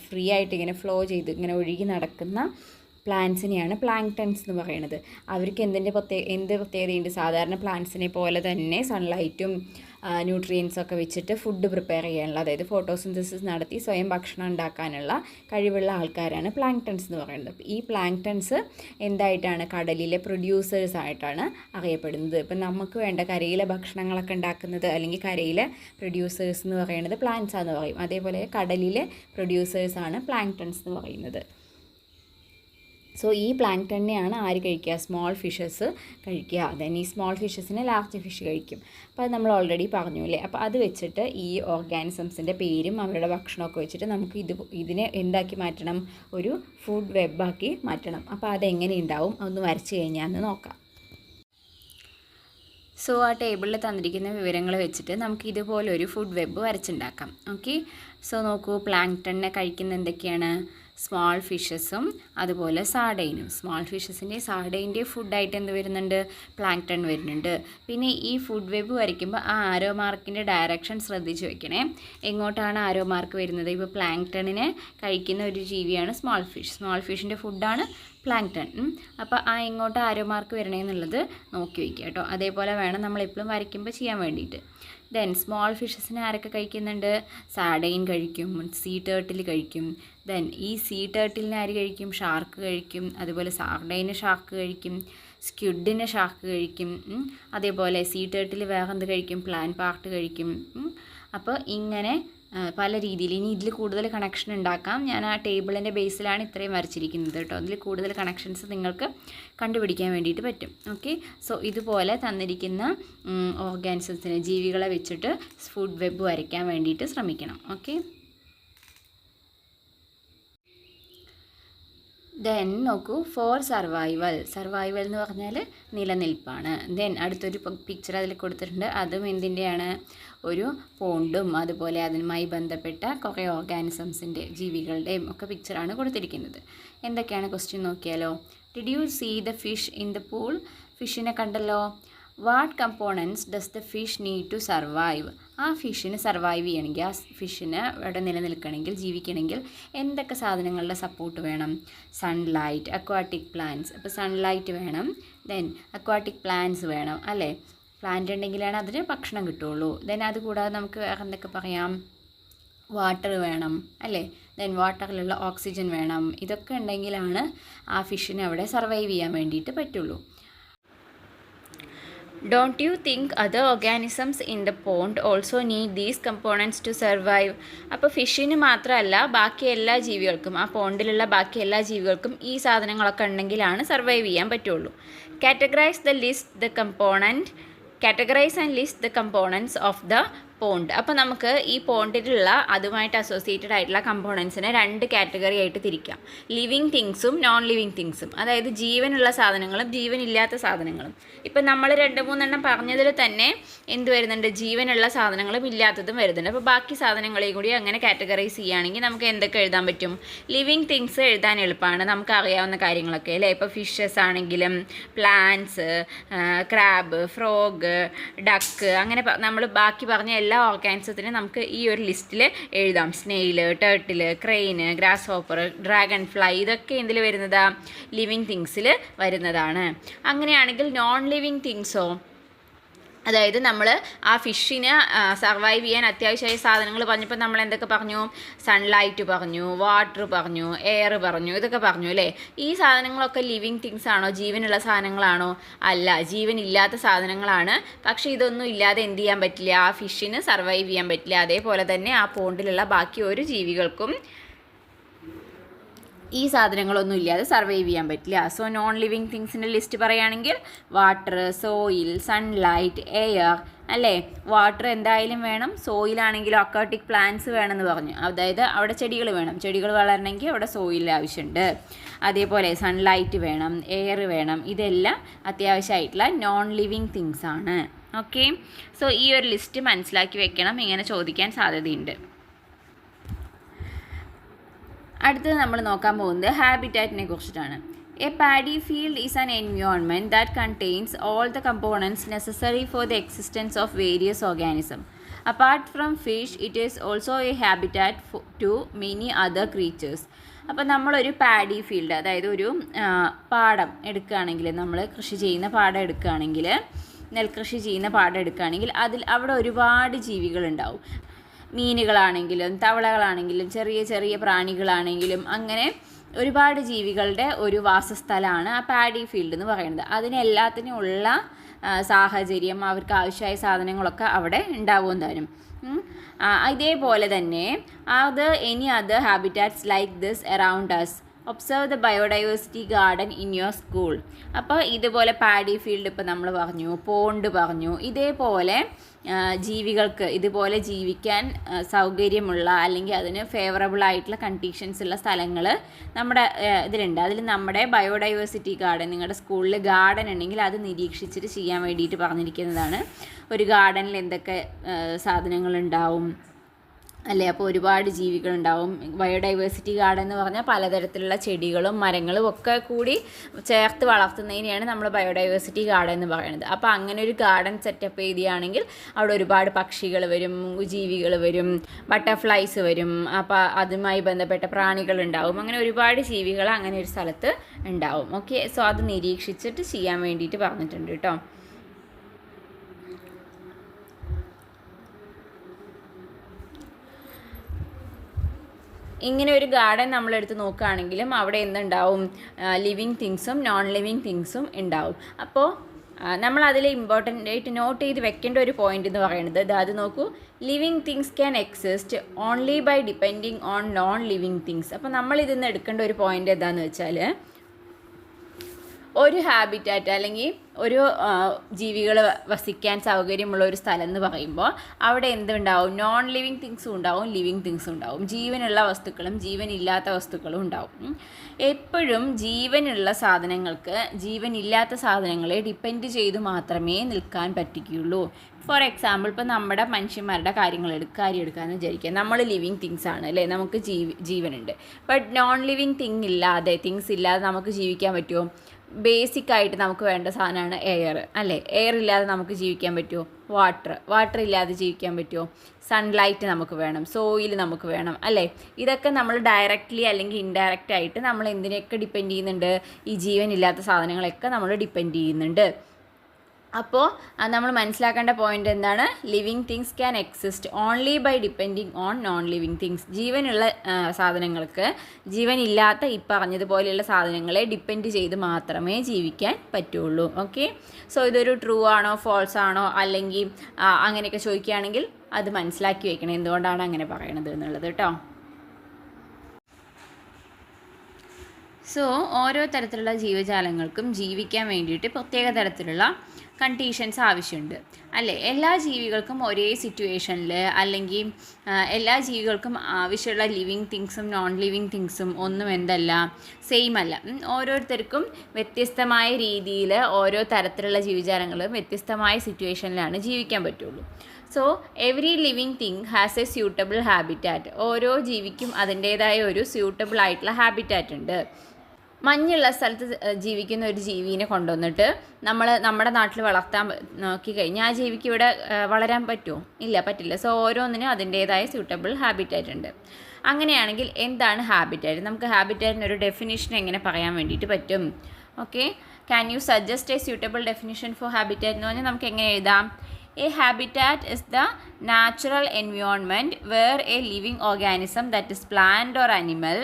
ഫ്രീ ആയിട്ട് ഇങ്ങനെ ഫ്ലോ ചെയ്ത് ഇങ്ങനെ ഒഴുകി നടക്കുന്ന പ്ലാന്റ്സിനെയാണ് പ്ലാങ്ക്ടൺസ് എന്ന് പറയുന്നത്. അവർക്ക് എന്ത് പ്രത്യേകതയുണ്ട്? സാധാരണ പ്ലാന്റ്സിനെ പോലെ തന്നെ സൺലൈറ്റും ന്യൂട്രിയൻസൊക്കെ വെച്ചിട്ട് ഫുഡ് പ്രിപ്പയർ ചെയ്യാനുള്ള, അതായത് ഫോട്ടോസിന്തസിസ് നടത്തി സ്വയം ഭക്ഷണം ഉണ്ടാക്കാനുള്ള കഴിവുള്ള ആൾക്കാരാണ് പ്ലാങ്ക്ടൺസ് എന്ന് പറയുന്നത്. ഈ പ്ലാങ്ക്ടൺസ് എന്തായിട്ടാണ്? കടലിലെ പ്രൊഡ്യൂസേഴ്സ് ആയിട്ടാണ് അറിയപ്പെടുന്നത്. ഇപ്പം നമുക്ക് വേണ്ട കരയിലെ ഭക്ഷണങ്ങളൊക്കെ ഉണ്ടാക്കുന്നത് അല്ലെങ്കിൽ കരയിലെ പ്രൊഡ്യൂസേഴ്സ് എന്ന് പറയുന്നത് പ്ലാന്റ്സ് ആണെന്ന് പറയും. അതേപോലെ കടലിലെ പ്രൊഡ്യൂസേഴ്സാണ് പ്ലാങ്ക്ടൺസ് എന്ന് പറയുന്നത്. സോ ഈ പ്ലാങ്ക്ടണിനെയാണ് ആര് കഴിക്കുക? സ്മോൾ ഫിഷസ് കഴിക്കുക. ദെൻ ഈ സ്മോൾ ഫിഷസിനെ ലാർജ് ഫിഷ് കഴിക്കും. അപ്പോൾ അത് നമ്മൾ ഓൾറെഡി പറഞ്ഞു അല്ലേ. അപ്പോൾ അത് വെച്ചിട്ട് ഈ ഓർഗാനിസംസിൻ്റെ പേരും അവരുടെ ഭക്ഷണമൊക്കെ വെച്ചിട്ട് നമുക്ക് ഇതിനെ എന്താക്കി മാറ്റണം? ഒരു ഫുഡ് വെബാക്കി മാറ്റണം. അപ്പോൾ അതെങ്ങനെ ഉണ്ടാവും? ഒന്ന് വരച്ച് കഴിഞ്ഞാൽ ഒന്ന് നോക്കാം. സോ ആ ടേബിളിൽ തന്നിരിക്കുന്ന വിവരങ്ങൾ വെച്ചിട്ട് നമുക്ക് ഇതുപോലൊരു ഫുഡ് വെബ് വരച്ചുണ്ടാക്കാം. ഓക്കെ, സോ നോക്കൂ, പ്ലാങ്ക്ടണിനെ കഴിക്കുന്ന എന്തൊക്കെയാണ്? സ്മോൾ ഫിഷസും അതുപോലെ സാർഡെയിനും. സ്മോൾ ഫിഷസിൻ്റെ സാർഡെയിൻ്റെ ഫുഡായിട്ട് എന്ത് വരുന്നുണ്ട്? പ്ലാങ്ക്ടൺ വരുന്നുണ്ട്. പിന്നെ ഈ ഫുഡ് വെബ് വരയ്ക്കുമ്പോൾ ആ ആരോ മാർക്കിൻ്റെ ഡയറക്ഷൻ ശ്രദ്ധിച്ച് വെക്കണേ. എങ്ങോട്ടാണ് ആരോ മാർക്ക് വരുന്നത്? ഇപ്പോൾ പ്ലാങ്ക്ടണിനെ കഴിക്കുന്ന ഒരു ജീവിയാണ് സ്മോൾ ഫിഷ്. സ്മോൾ ഫിഷിൻ്റെ ഫുഡാണ് പ്ലാങ്ക്ടൺ. അപ്പോൾ ആ എങ്ങോട്ട് ആരോ മാർക്ക് വരണേന്നുള്ളത് നോക്കി വയ്ക്കുക കേട്ടോ. അതേപോലെ വേണം നമ്മളെപ്പോഴും വരയ്ക്കുമ്പോൾ ചെയ്യാൻ വേണ്ടിയിട്ട്. ദെൻ സ്മോൾ ഫിഷസിനെ ആരൊക്കെ കഴിക്കുന്നുണ്ട്? സാർഡെയിൻ കഴിക്കും, സീ ടേർട്ടിൽ കഴിക്കും. ദെൻ ഈ സീ ടേർട്ടിലിനെ ആര് കഴിക്കും? ഷാർക്ക് കഴിക്കും. അതുപോലെ സാർഡെയിന് ഷാർക്ക് കഴിക്കും, സ്ക്വിഡിന് ഷാർക്ക് കഴിക്കും. അതേപോലെ സീ ടേർട്ടിൽ വേറെ എന്ത് കഴിക്കും? പ്ലാൻ പാർട്ട് കഴിക്കും. അപ്പോൾ ഇങ്ങനെ പല രീതിയിൽ. ഇനി ഇതിൽ കൂടുതൽ കണക്ഷൻ ഉണ്ടാക്കാം. ഞാൻ ആ ടേബിളിൻ്റെ ബേസിലാണ് ഇത്രയും വരച്ചിരിക്കുന്നത് കേട്ടോ. അതിൽ കൂടുതൽ കണക്ഷൻസ് നിങ്ങൾക്ക് കണ്ടുപിടിക്കാൻ വേണ്ടിയിട്ട് പറ്റും. ഓക്കെ, സോ ഇതുപോലെ തന്നിരിക്കുന്ന ഓർഗാനിസംസിനെ, ജീവികളെ വെച്ചിട്ട് ഫുഡ് വെബ് വരയ്ക്കാൻ വേണ്ടിയിട്ട് ശ്രമിക്കണം. ഓക്കെ, ദെൻ നോക്കൂ, ഫോർ സർവൈവൽ എന്ന് പറഞ്ഞാൽ നിലനിൽപ്പാണ്. ദെൻ അടുത്തൊരു പിക്ചർ അതിൽ കൊടുത്തിട്ടുണ്ട്. അതും എന്തിൻ്റെയാണ്? ഒരു പോണ്ടും അതുപോലെ അതുമായി ബന്ധപ്പെട്ട കുറേ ഓർഗാനിസംസിൻ്റെ, ജീവികളുടെയും ഒക്കെ പിക്ചറാണ് കൊടുത്തിരിക്കുന്നത്. എന്തൊക്കെയാണ് ക്വസ്റ്റ്യൻ നോക്കിയാലോ. Did you see the fish in the pool? ഫിഷിനെ കണ്ടല്ലോ. What components does the fish need to survive? ആ ഫിഷിന് സർവൈവ് ചെയ്യണമെങ്കിൽ, ആ ഫിഷിന് ഇവിടെ നിലനിൽക്കണമെങ്കിൽ, ജീവിക്കണമെങ്കിൽ എന്തൊക്കെ സാധനങ്ങളുടെ സപ്പോർട്ട് വേണം? Sunlight, aquatic plants. അപ്പോൾ സൺലൈറ്റ് വേണം, ദെൻ അക്വാട്ടിക് പ്ലാന്റ്സ് വേണം അല്ലേ? പ്ലാന്റ് ഉണ്ടെങ്കിലാണ് അതിന് ഭക്ഷണം കിട്ടുള്ളൂ. ദെൻ അതുകൂടാതെ നമുക്ക് വേറെ എന്തൊക്കെ പറയാം? വാട്ടർ വേണം അല്ലേ? ദെൻ വാട്ടറിലുള്ള ഓക്സിജൻ വേണം. ഇതൊക്കെ ഉണ്ടെങ്കിലാണ് ആ ഫിഷിന് അവിടെ സർവൈവ് ചെയ്യാൻ വേണ്ടിയിട്ട് പറ്റുള്ളൂ. Don't you think other organisms in the pond also need these components to survive? അപ്പോൾ ഫിഷിന് മാത്രമല്ല ബാക്കി എല്ലാ ജീവികൾക്കും, ആ പോണ്ടിലുള്ള ബാക്കി എല്ലാ ജീവികൾക്കും ഈ സാധനങ്ങളൊക്കെ ഉണ്ടെങ്കിലാണ് സർവൈവ് ചെയ്യാൻ പറ്റുള്ളൂ. Categorize and list the components of the pond. അപ്പോൾ നമുക്ക് ഈ പോണ്ടിലുള്ള അതുമായിട്ട് അസോസിയേറ്റഡ് ആയിട്ടുള്ള കമ്പോണൻസിനെ 2 കാറ്റഗറി ആയിട്ട് തിരിക്കാം. ലിവിങ് തിങ്സും നോൺ ലിവിങ് തിങ്സും. അതായത് ജീവനുള്ള സാധനങ്ങളും ജീവനില്ലാത്ത സാധനങ്ങളും. ഇപ്പം നമ്മൾ 2-3 പറഞ്ഞതിൽ തന്നെ എന്ത് വരുന്നുണ്ട്? ജീവനുള്ള സാധനങ്ങളും ഇല്ലാത്തതും വരുന്നുണ്ട്. അപ്പോൾ ബാക്കി സാധനങ്ങളെയും കൂടി അങ്ങനെ കാറ്റഗറൈസ് ചെയ്യുകയാണെങ്കിൽ നമുക്ക് എന്തൊക്കെ എഴുതാൻ പറ്റും? ലിവിങ് തിങ്സ് എഴുതാൻ എളുപ്പമാണ്, നമുക്ക് അറിയാവുന്ന കാര്യങ്ങളൊക്കെ അല്ലേ? ഇപ്പോൾ ഫിഷസ് ആണെങ്കിലും പ്ലാന്റ്സ്, ക്രാബ്, ഫ്രോഗ്, ഡക്ക്, അങ്ങനെ നമ്മൾ ബാക്കി പറഞ്ഞ എല്ലാ ഓർഗാനിസത്തിനും നമുക്ക് ഈ ഒരു ലിസ്റ്റിൽ എഴുതാം. Snail, turtle, crane, grass hopper, dragon fly, ഇതൊക്കെ എന്തിൽ വരുന്നതാ? ലിവിങ് തിങ്സിൽ വരുന്നതാണ്. അങ്ങനെയാണെങ്കിൽ നോൺ ലിവിങ് തിങ്സോ? അതായത് നമ്മൾ ആ ഫിഷിന് സർവൈവ് ചെയ്യാൻ അത്യാവശ്യമായ സാധനങ്ങൾ പറഞ്ഞപ്പോൾ നമ്മൾ എന്തൊക്കെ പറഞ്ഞു? സൺലൈറ്റ് പറഞ്ഞു, വാട്ടർ പറഞ്ഞു, എയർ പറഞ്ഞു, ഇതൊക്കെ പറഞ്ഞു അല്ലേ? ഈ സാധനങ്ങളൊക്കെ ലിവിങ് തിങ്സ് ആണോ? ജീവനുള്ള സാധനങ്ങളാണോ? അല്ല, ജീവനില്ലാത്ത സാധനങ്ങളാണ്. പക്ഷേ ഇതൊന്നും ഇല്ലാതെ എന്ത് ചെയ്യാൻ പറ്റില്ല? ആ ഫിഷിന് സർവൈവ് ചെയ്യാൻ പറ്റില്ല. അതേപോലെ തന്നെ ആ പോണ്ടിലുള്ള ബാക്കി ഒരു ജീവികൾക്കും ഈ സാധനങ്ങളൊന്നും ഇല്ലാതെ സർവൈവ് ചെയ്യാൻ പറ്റില്ല. സോ നോൺ ലിവിങ് തിങ്സിൻ്റെ ലിസ്റ്റ് പറയുകയാണെങ്കിൽ വാട്ടർ, സോയിൽ, സൺലൈറ്റ്, എയർ അല്ലേ? വാട്ടർ എന്തായാലും വേണം. സോയിലാണെങ്കിലും അക്വാട്ടിക് പ്ലാന്റ്സ് വേണമെന്ന് പറഞ്ഞു. അതായത് അവിടെ ചെടികൾ വേണം. ചെടികൾ വളരണമെങ്കിൽ അവിടെ സോയിൽ ആവശ്യമുണ്ട്. അതേപോലെ സൺലൈറ്റ് വേണം, എയർ വേണം. ഇതെല്ലാം അത്യാവശ്യമായിട്ടുള്ള നോൺ ലിവിങ് തിങ്സ് ആണ്. ഓക്കെ, സോ ഈ ഒരു ലിസ്റ്റ് മനസ്സിലാക്കി വെക്കണം, ഇങ്ങനെ ചോദിക്കാൻ സാധ്യതയുണ്ട്. അടുത്തത് നമ്മൾ നോക്കാൻ പോകുന്നത് ഹാബിറ്റാറ്റിനെ കുറിച്ചിട്ടാണ്. A paddy field is an environment that contains all the components necessary for the existence of various organism. Apart from fish, it is also a habitat to many other creatures. അപ്പോൾ നമ്മളൊരു പാഡി ഫീൽഡ്, അതായത് ഒരു പാടം എടുക്കുകയാണെങ്കിൽ, നമ്മൾ കൃഷി ചെയ്യുന്ന പാടം എടുക്കുകയാണെങ്കിൽ, നെൽകൃഷി ചെയ്യുന്ന പാടം എടുക്കുകയാണെങ്കിൽ അവിടെ ഒരുപാട് ജീവികളുണ്ടാവും. മീനുകളാണെങ്കിലും തവളകളാണെങ്കിലും ചെറിയ ചെറിയ പ്രാണികളാണെങ്കിലും അങ്ങനെ ഒരുപാട് ജീവികളുടെ ഒരു വാസസ്ഥലമാണ് ആ പാഡി ഫീൽഡ് എന്ന് പറയുന്നത്. അതിനെല്ലാത്തിനും ഉള്ള സാഹചര്യം, അവർക്ക് ആവശ്യമായ സാധനങ്ങളൊക്കെ അവിടെ ഉണ്ടാവും താനും. ഇതേപോലെ തന്നെ any other habitats like this around us. Observe the biodiversity garden in your school. അപ്പോൾ ഇതുപോലെ പാഡി ഫീൽഡ് ഇപ്പോൾ നമ്മൾ പറഞ്ഞു, പോണ്ട് പറഞ്ഞു, ഇതേപോലെ ജീവികൾക്ക് ഇതുപോലെ ജീവിക്കാൻ സൗകര്യമുള്ള അല്ലെങ്കിൽ അതിന് ഫേവറബിൾ ആയിട്ടുള്ള കണ്ടീഷൻസ് ഉള്ള സ്ഥലങ്ങൾ നമ്മുടെ ഇതിലുണ്ട്. അതിൽ നമ്മുടെ ബയോഡൈവേഴ്സിറ്റി ഗാർഡൻ, നിങ്ങളുടെ സ്കൂളിൽ ഗാർഡൻ ഉണ്ടെങ്കിൽ അത് നിരീക്ഷിച്ചിട്ട് ചെയ്യാൻ വേണ്ടിയിട്ട് പറഞ്ഞിരിക്കുന്നതാണ്. ഒരു ഗാർഡനിൽ എന്തൊക്കെ സാധനങ്ങളുണ്ടാവും അല്ലേ? അപ്പോൾ ഒരുപാട് ജീവികളുണ്ടാവും. ബയോഡൈവേഴ്സിറ്റി ഗാർഡൻ എന്ന് പറഞ്ഞാൽ പലതരത്തിലുള്ള ചെടികളും മരങ്ങളും ഒക്കെ കൂടി ചേർത്ത് വളർത്തുന്നതിനെയാണ് നമ്മൾ ബയോഡൈവേഴ്സിറ്റി ഗാർഡൻ എന്ന് പറയുന്നത്. അപ്പോൾ അങ്ങനെ ഒരു ഗാർഡൻ സെറ്റപ്പ് ചെയ്യുകയാണെങ്കിൽ അവിടെ ഒരുപാട് പക്ഷികൾ വരും, ജീവികൾ വരും, ബട്ടർഫ്ലൈസ് വരും, അപ്പോൾ അതുമായി ബന്ധപ്പെട്ട പ്രാണികളുണ്ടാവും. അങ്ങനെ ഒരുപാട് ജീവികൾ അങ്ങനെ ഒരു സ്ഥലത്ത് ഉണ്ടാവും. ഓക്കെ, സോ അത് നിരീക്ഷിച്ചിട്ട് ചെയ്യാൻ വേണ്ടിയിട്ട് പറഞ്ഞിട്ടുണ്ട് കേട്ടോ. ഇങ്ങനെ ഒരു ഗാർഡൻ നമ്മളെടുത്ത് നോക്കുകയാണെങ്കിലും അവിടെ എന്തുണ്ടാവും? ലിവിങ് തിങ്സും നോൺ ലിവിങ് തിങ്സും ഉണ്ടാവും. അപ്പോൾ നമ്മൾ അതിൽ ഇമ്പോർട്ടൻ്റ് ആയിട്ട് നോട്ട് ചെയ്ത് വെക്കേണ്ട ഒരു പോയിന്റ് എന്ന് പറയുന്നത് അത് നോക്കൂ, living things can exist only by depending on non living things. അപ്പോൾ നമ്മൾ ഇതിൽ നിന്ന് എടുക്കേണ്ട ഒരു പോയിന്റ് എന്താണെന്ന് വെച്ചാൽ, ഒരു ഹാബിറ്റാറ്റ് അല്ലെങ്കിൽ ഒരു ജീവികൾ വസിക്കാൻ സൗകര്യമുള്ള ഒരു സ്ഥലം എന്ന് പറയുമ്പോൾ അവിടെ എന്തുണ്ടാവും? നോൺ ലിവിങ് തിങ്സും ഉണ്ടാവും, ലിവിങ് തിങ്സും ഉണ്ടാവും. ജീവനുള്ള വസ്തുക്കളും ജീവനില്ലാത്ത വസ്തുക്കളും ഉണ്ടാവും. എപ്പോഴും ജീവനുള്ള സാധനങ്ങൾക്ക് ജീവനില്ലാത്ത സാധനങ്ങളെ ഡിപ്പെൻഡ് ചെയ്ത് മാത്രമേ നിൽക്കാൻ പറ്റുകയുള്ളൂ. ഫോർ എക്സാമ്പിൾ, ഇപ്പോൾ നമ്മുടെ മനുഷ്യന്മാരുടെ കാര്യം എടുക്കാമെന്ന് വിചാരിക്കുക. നമ്മൾ ലിവിങ് തിങ്സ് ആണ് അല്ലേ, നമുക്ക് ജീവനുണ്ട്. ബട്ട് നോൺ ലിവിങ് തിങ്സ് ഇല്ലാതെ നമുക്ക് ജീവിക്കാൻ പറ്റുമോ? ബേസിക് ആയിട്ട് നമുക്ക് വേണ്ട സാധനമാണ് എയർ, അല്ലേ? എയർ ഇല്ലാതെ നമുക്ക് ജീവിക്കാൻ പറ്റുമോ? വാട്ടർ ഇല്ലാതെ ജീവിക്കാൻ പറ്റുമോ? സൺലൈറ്റ് നമുക്ക് വേണം, സോയിൽ നമുക്ക് വേണം, അല്ലേ? ഇതൊക്കെ നമ്മൾ ഡയറക്റ്റ്ലി അല്ലെങ്കിൽ ഇൻഡയറക്റ്റ് ആയിട്ട് നമ്മൾ എന്തിനെയൊക്കെ ഡിപ്പെൻഡ് ചെയ്യുന്നുണ്ട്? ഈ ജീവനില്ലാത്ത സാധനങ്ങളൊക്കെ നമ്മൾ ഡിപ്പെൻഡ് ചെയ്യുന്നുണ്ട്. അപ്പോൾ നമ്മൾ മനസ്സിലാക്കേണ്ട പോയിന്റ് എന്താണ്? Living things can exist only by depending on non living things. ജീവനുള്ള സാധനങ്ങൾക്ക് ജീവനില്ലാത്ത ഈ പറഞ്ഞതുപോലെയുള്ള സാധനങ്ങളെ ഡിപ്പെൻഡ് ചെയ്ത് മാത്രമേ ജീവിക്കാൻ പറ്റുള്ളൂ. ഓക്കെ, സോ ഇതൊരു ട്രൂ ആണോ ഫോൾസ് ആണോ അല്ലെങ്കിൽ അങ്ങനെയൊക്കെ ചോദിക്കുകയാണെങ്കിൽ അത് മനസ്സിലാക്കി വെക്കണം, എന്തുകൊണ്ടാണ് അങ്ങനെ പറയണത് എന്നുള്ളത് കേട്ടോ. സോ ഓരോ തരത്തിലുള്ള ജീവജാലങ്ങൾക്കും ജീവിക്കാൻ വേണ്ടിയിട്ട് പ്രത്യേക തരത്തിലുള്ള കണ്ടീഷൻസ് ആവശ്യമുണ്ട്, അല്ലേ? എല്ലാ ജീവികൾക്കും ഒരേ സിറ്റുവേഷനിൽ അല്ലെങ്കിൽ എല്ലാ ജീവികൾക്കും ആവശ്യമുള്ള ലിവിങ് തിങ്സും നോൺ ലിവിങ് തിങ്സും ഒന്നും എന്തല്ല, സെയിം അല്ല. ഓരോരുത്തർക്കും വ്യത്യസ്തമായ രീതിയിൽ ഓരോ തരത്തിലുള്ള ജീവജാലങ്ങളും വ്യത്യസ്തമായ സിറ്റുവേഷനിലാണ് ജീവിക്കാൻ പറ്റുള്ളൂ. So every living thing has A suitable habitat. ഓരോ ജീവിക്കും അതിൻ്റേതായ ഒരു സ്യൂട്ടബിൾ ആയിട്ടുള്ള ഹാബിറ്റാറ്റ് ഉണ്ട്. മഞ്ഞുള്ള സ്ഥലത്ത് ജീവിക്കുന്ന ഒരു ജീവിനെ കൊണ്ടുവന്നിട്ട് നമ്മുടെ നാട്ടിൽ വളർത്താൻ നോക്കിക്കഴിഞ്ഞാൽ ആ ജീവിക്ക് ഇവിടെ വളരാൻ പറ്റുമോ? ഇല്ല, പറ്റില്ല. സോ ഓരോന്നിനും അതിൻ്റേതായ സ്യൂട്ടബിൾ ഹാബിറ്റാറ്റ് ഉണ്ട്. അങ്ങനെയാണെങ്കിൽ എന്താണ് ഹാബിറ്റാറ്റ്? നമുക്ക് ഹാബിറ്റാറ്റിന് ഒരു ഡെഫിനിഷൻ എങ്ങനെ പറയാൻ വേണ്ടിയിട്ട് പറ്റും? Okay, can you suggest a suitable definition for habitat എന്ന് പറഞ്ഞാൽ നമുക്ക് എങ്ങനെ എഴുതാം? A habitat is the natural environment where a living organism, that is plant or animal,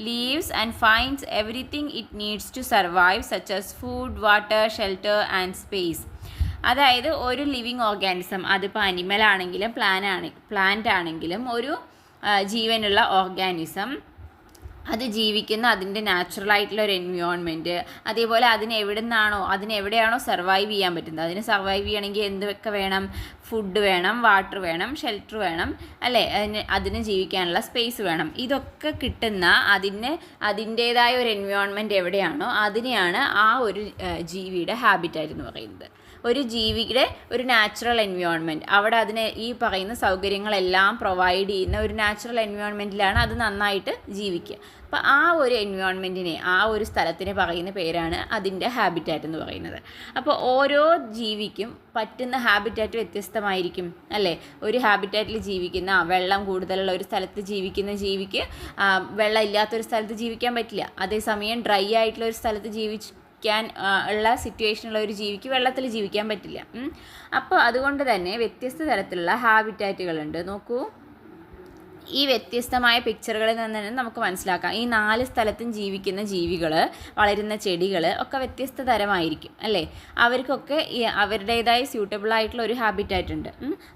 lives and finds everything it needs to survive, such as food, water, shelter and space. അതായത് ഒരു living organism, അതിപ്പോൾ animal ആണെങ്കിലും plant ആണെങ്കിലും ഒരു ജീവനുള്ള organism അത് ജീവിക്കുന്ന അതിൻ്റെ നാച്ചുറലായിട്ടുള്ള ഒരു എൻവയോൺമെൻറ്റ്, അതേപോലെ അതിനെവിടെയാണോ സർവൈവ് ചെയ്യാൻ പറ്റുന്നത്, അതിന് സർവൈവ് ചെയ്യണമെങ്കിൽ എന്തൊക്കെ വേണം? ഫുഡ് വേണം, വാട്ടർ വേണം, ഷെൽട്ടർ വേണം, അല്ലേ? അതിന് ജീവിക്കാനുള്ള സ്പേസ് വേണം. ഇതൊക്കെ കിട്ടുന്ന അതിൻ്റേതായ ഒരു എൻവയോൺമെൻറ്റ് എവിടെയാണോ അതിനെയാണ് ആ ഒരു ജീവിയുടെ ഹാബിറ്റാറ്റ് എന്ന് പറയുന്നത്. ഒരു ജീവിയുടെ ഒരു നാച്ചുറൽ എൻവയോൺമെൻറ്റ്, അവിടെ അതിന് ഈ പറയുന്ന സൗകര്യങ്ങളെല്ലാം പ്രൊവൈഡ് ചെയ്യുന്ന ഒരു നാച്ചുറൽ എൻവയോൺമെൻറ്റിലാണ് അത് നന്നായിട്ട് ജീവിക്കുക. അപ്പോൾ ആ ഒരു എൻവയോൺമെൻറ്റിനെ, ആ ഒരു സ്ഥലത്തിന് പറയുന്ന പേരാണ് അതിൻ്റെ ഹാബിറ്റാറ്റ് എന്ന് പറയുന്നത്. അപ്പോൾ ഓരോ ജീവിക്കും പറ്റുന്ന ഹാബിറ്റാറ്റ് വ്യത്യസ്തമായിരിക്കും, അല്ലേ? ഒരു ഹാബിറ്റാറ്റിൽ ജീവിക്കുന്ന വെള്ളം കൂടുതലുള്ള ഒരു സ്ഥലത്ത് ജീവിക്കുന്ന ജീവിക്ക് വെള്ളം ഇല്ലാത്തൊരു സ്ഥലത്ത് ജീവിക്കാൻ പറ്റില്ല. അതേസമയം ഡ്രൈ ആയിട്ടുള്ള ഒരു സ്ഥലത്ത് ഉള്ള സിറ്റുവേഷനുള്ള ഒരു ജീവിക്ക് വെള്ളത്തിൽ ജീവിക്കാൻ പറ്റില്ല. അപ്പോൾ അതുകൊണ്ട് തന്നെ വ്യത്യസ്ത തരത്തിലുള്ള ഹാബിറ്റാറ്റുകളുണ്ട്. നോക്കൂ, ഈ വ്യത്യസ്തമായ പിക്ചറുകളിൽ നിന്ന് തന്നെ നമുക്ക് മനസ്സിലാക്കാം ഈ 4 സ്ഥലത്തും ജീവിക്കുന്ന ജീവികൾ, വളരുന്ന ചെടികൾ ഒക്കെ വ്യത്യസ്ത തരമായിരിക്കും, അല്ലേ? അവർക്കൊക്കെ അവരുടേതായ സ്യൂട്ടബിൾ ആയിട്ടുള്ള ഒരു ഹാബിറ്റാറ്റ് ഉണ്ട്.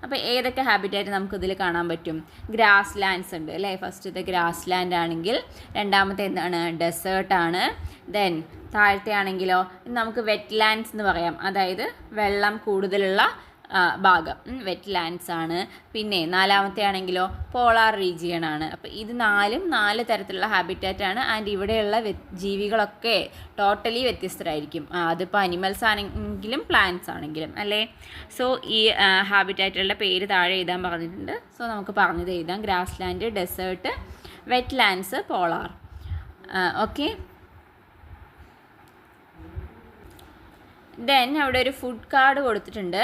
അപ്പോൾ ഏതൊക്കെ ഹാബിറ്റാറ്റ് നമുക്കിതിൽ കാണാൻ പറ്റും? ഗ്രാസ് ലാൻഡ്സ് ഉണ്ട്, അല്ലേ? ഫസ്റ്റത്തെ ഗ്രാസ് ലാൻഡ് ആണെങ്കിൽ, രണ്ടാമത്തെ എന്താണ്? ഡെസേർട്ടാണ്. ദെൻ താഴത്തെ ആണെങ്കിലോ നമുക്ക് വെറ്റ് ലാൻഡ്സ് എന്ന് പറയാം, അതായത് വെള്ളം കൂടുതലുള്ള ഭാഗം വെറ്റ് ലാൻഡ്സ് ആണ്. പിന്നെ നാലാമത്തെ ആണെങ്കിലോ പോളാർ റീജിയൺ ആണ്. അപ്പോൾ ഇത് 4 തരത്തിലുള്ള ഹാബിറ്റാറ്റാണ്. ആൻഡ് ഇവിടെയുള്ള ജീവികളൊക്കെ ടോട്ടലി വ്യത്യസ്തരായിരിക്കും, അതിപ്പോൾ അനിമൽസ് ആണെങ്കിലും പ്ലാന്റ്സ് ആണെങ്കിലും, അല്ലേ? സോ ഈ ഹാബിറ്റാറ്റുകളുടെ പേര് താഴെ എഴുതാൻ പറഞ്ഞിട്ടുണ്ട്. സോ നമുക്ക് പറഞ്ഞത് എഴുതാം: grassland, desert, wetlands, polar. Okay, then അവിടെ ഒരു ഫുഡ് കാർഡ് കൊടുത്തിട്ടുണ്ട്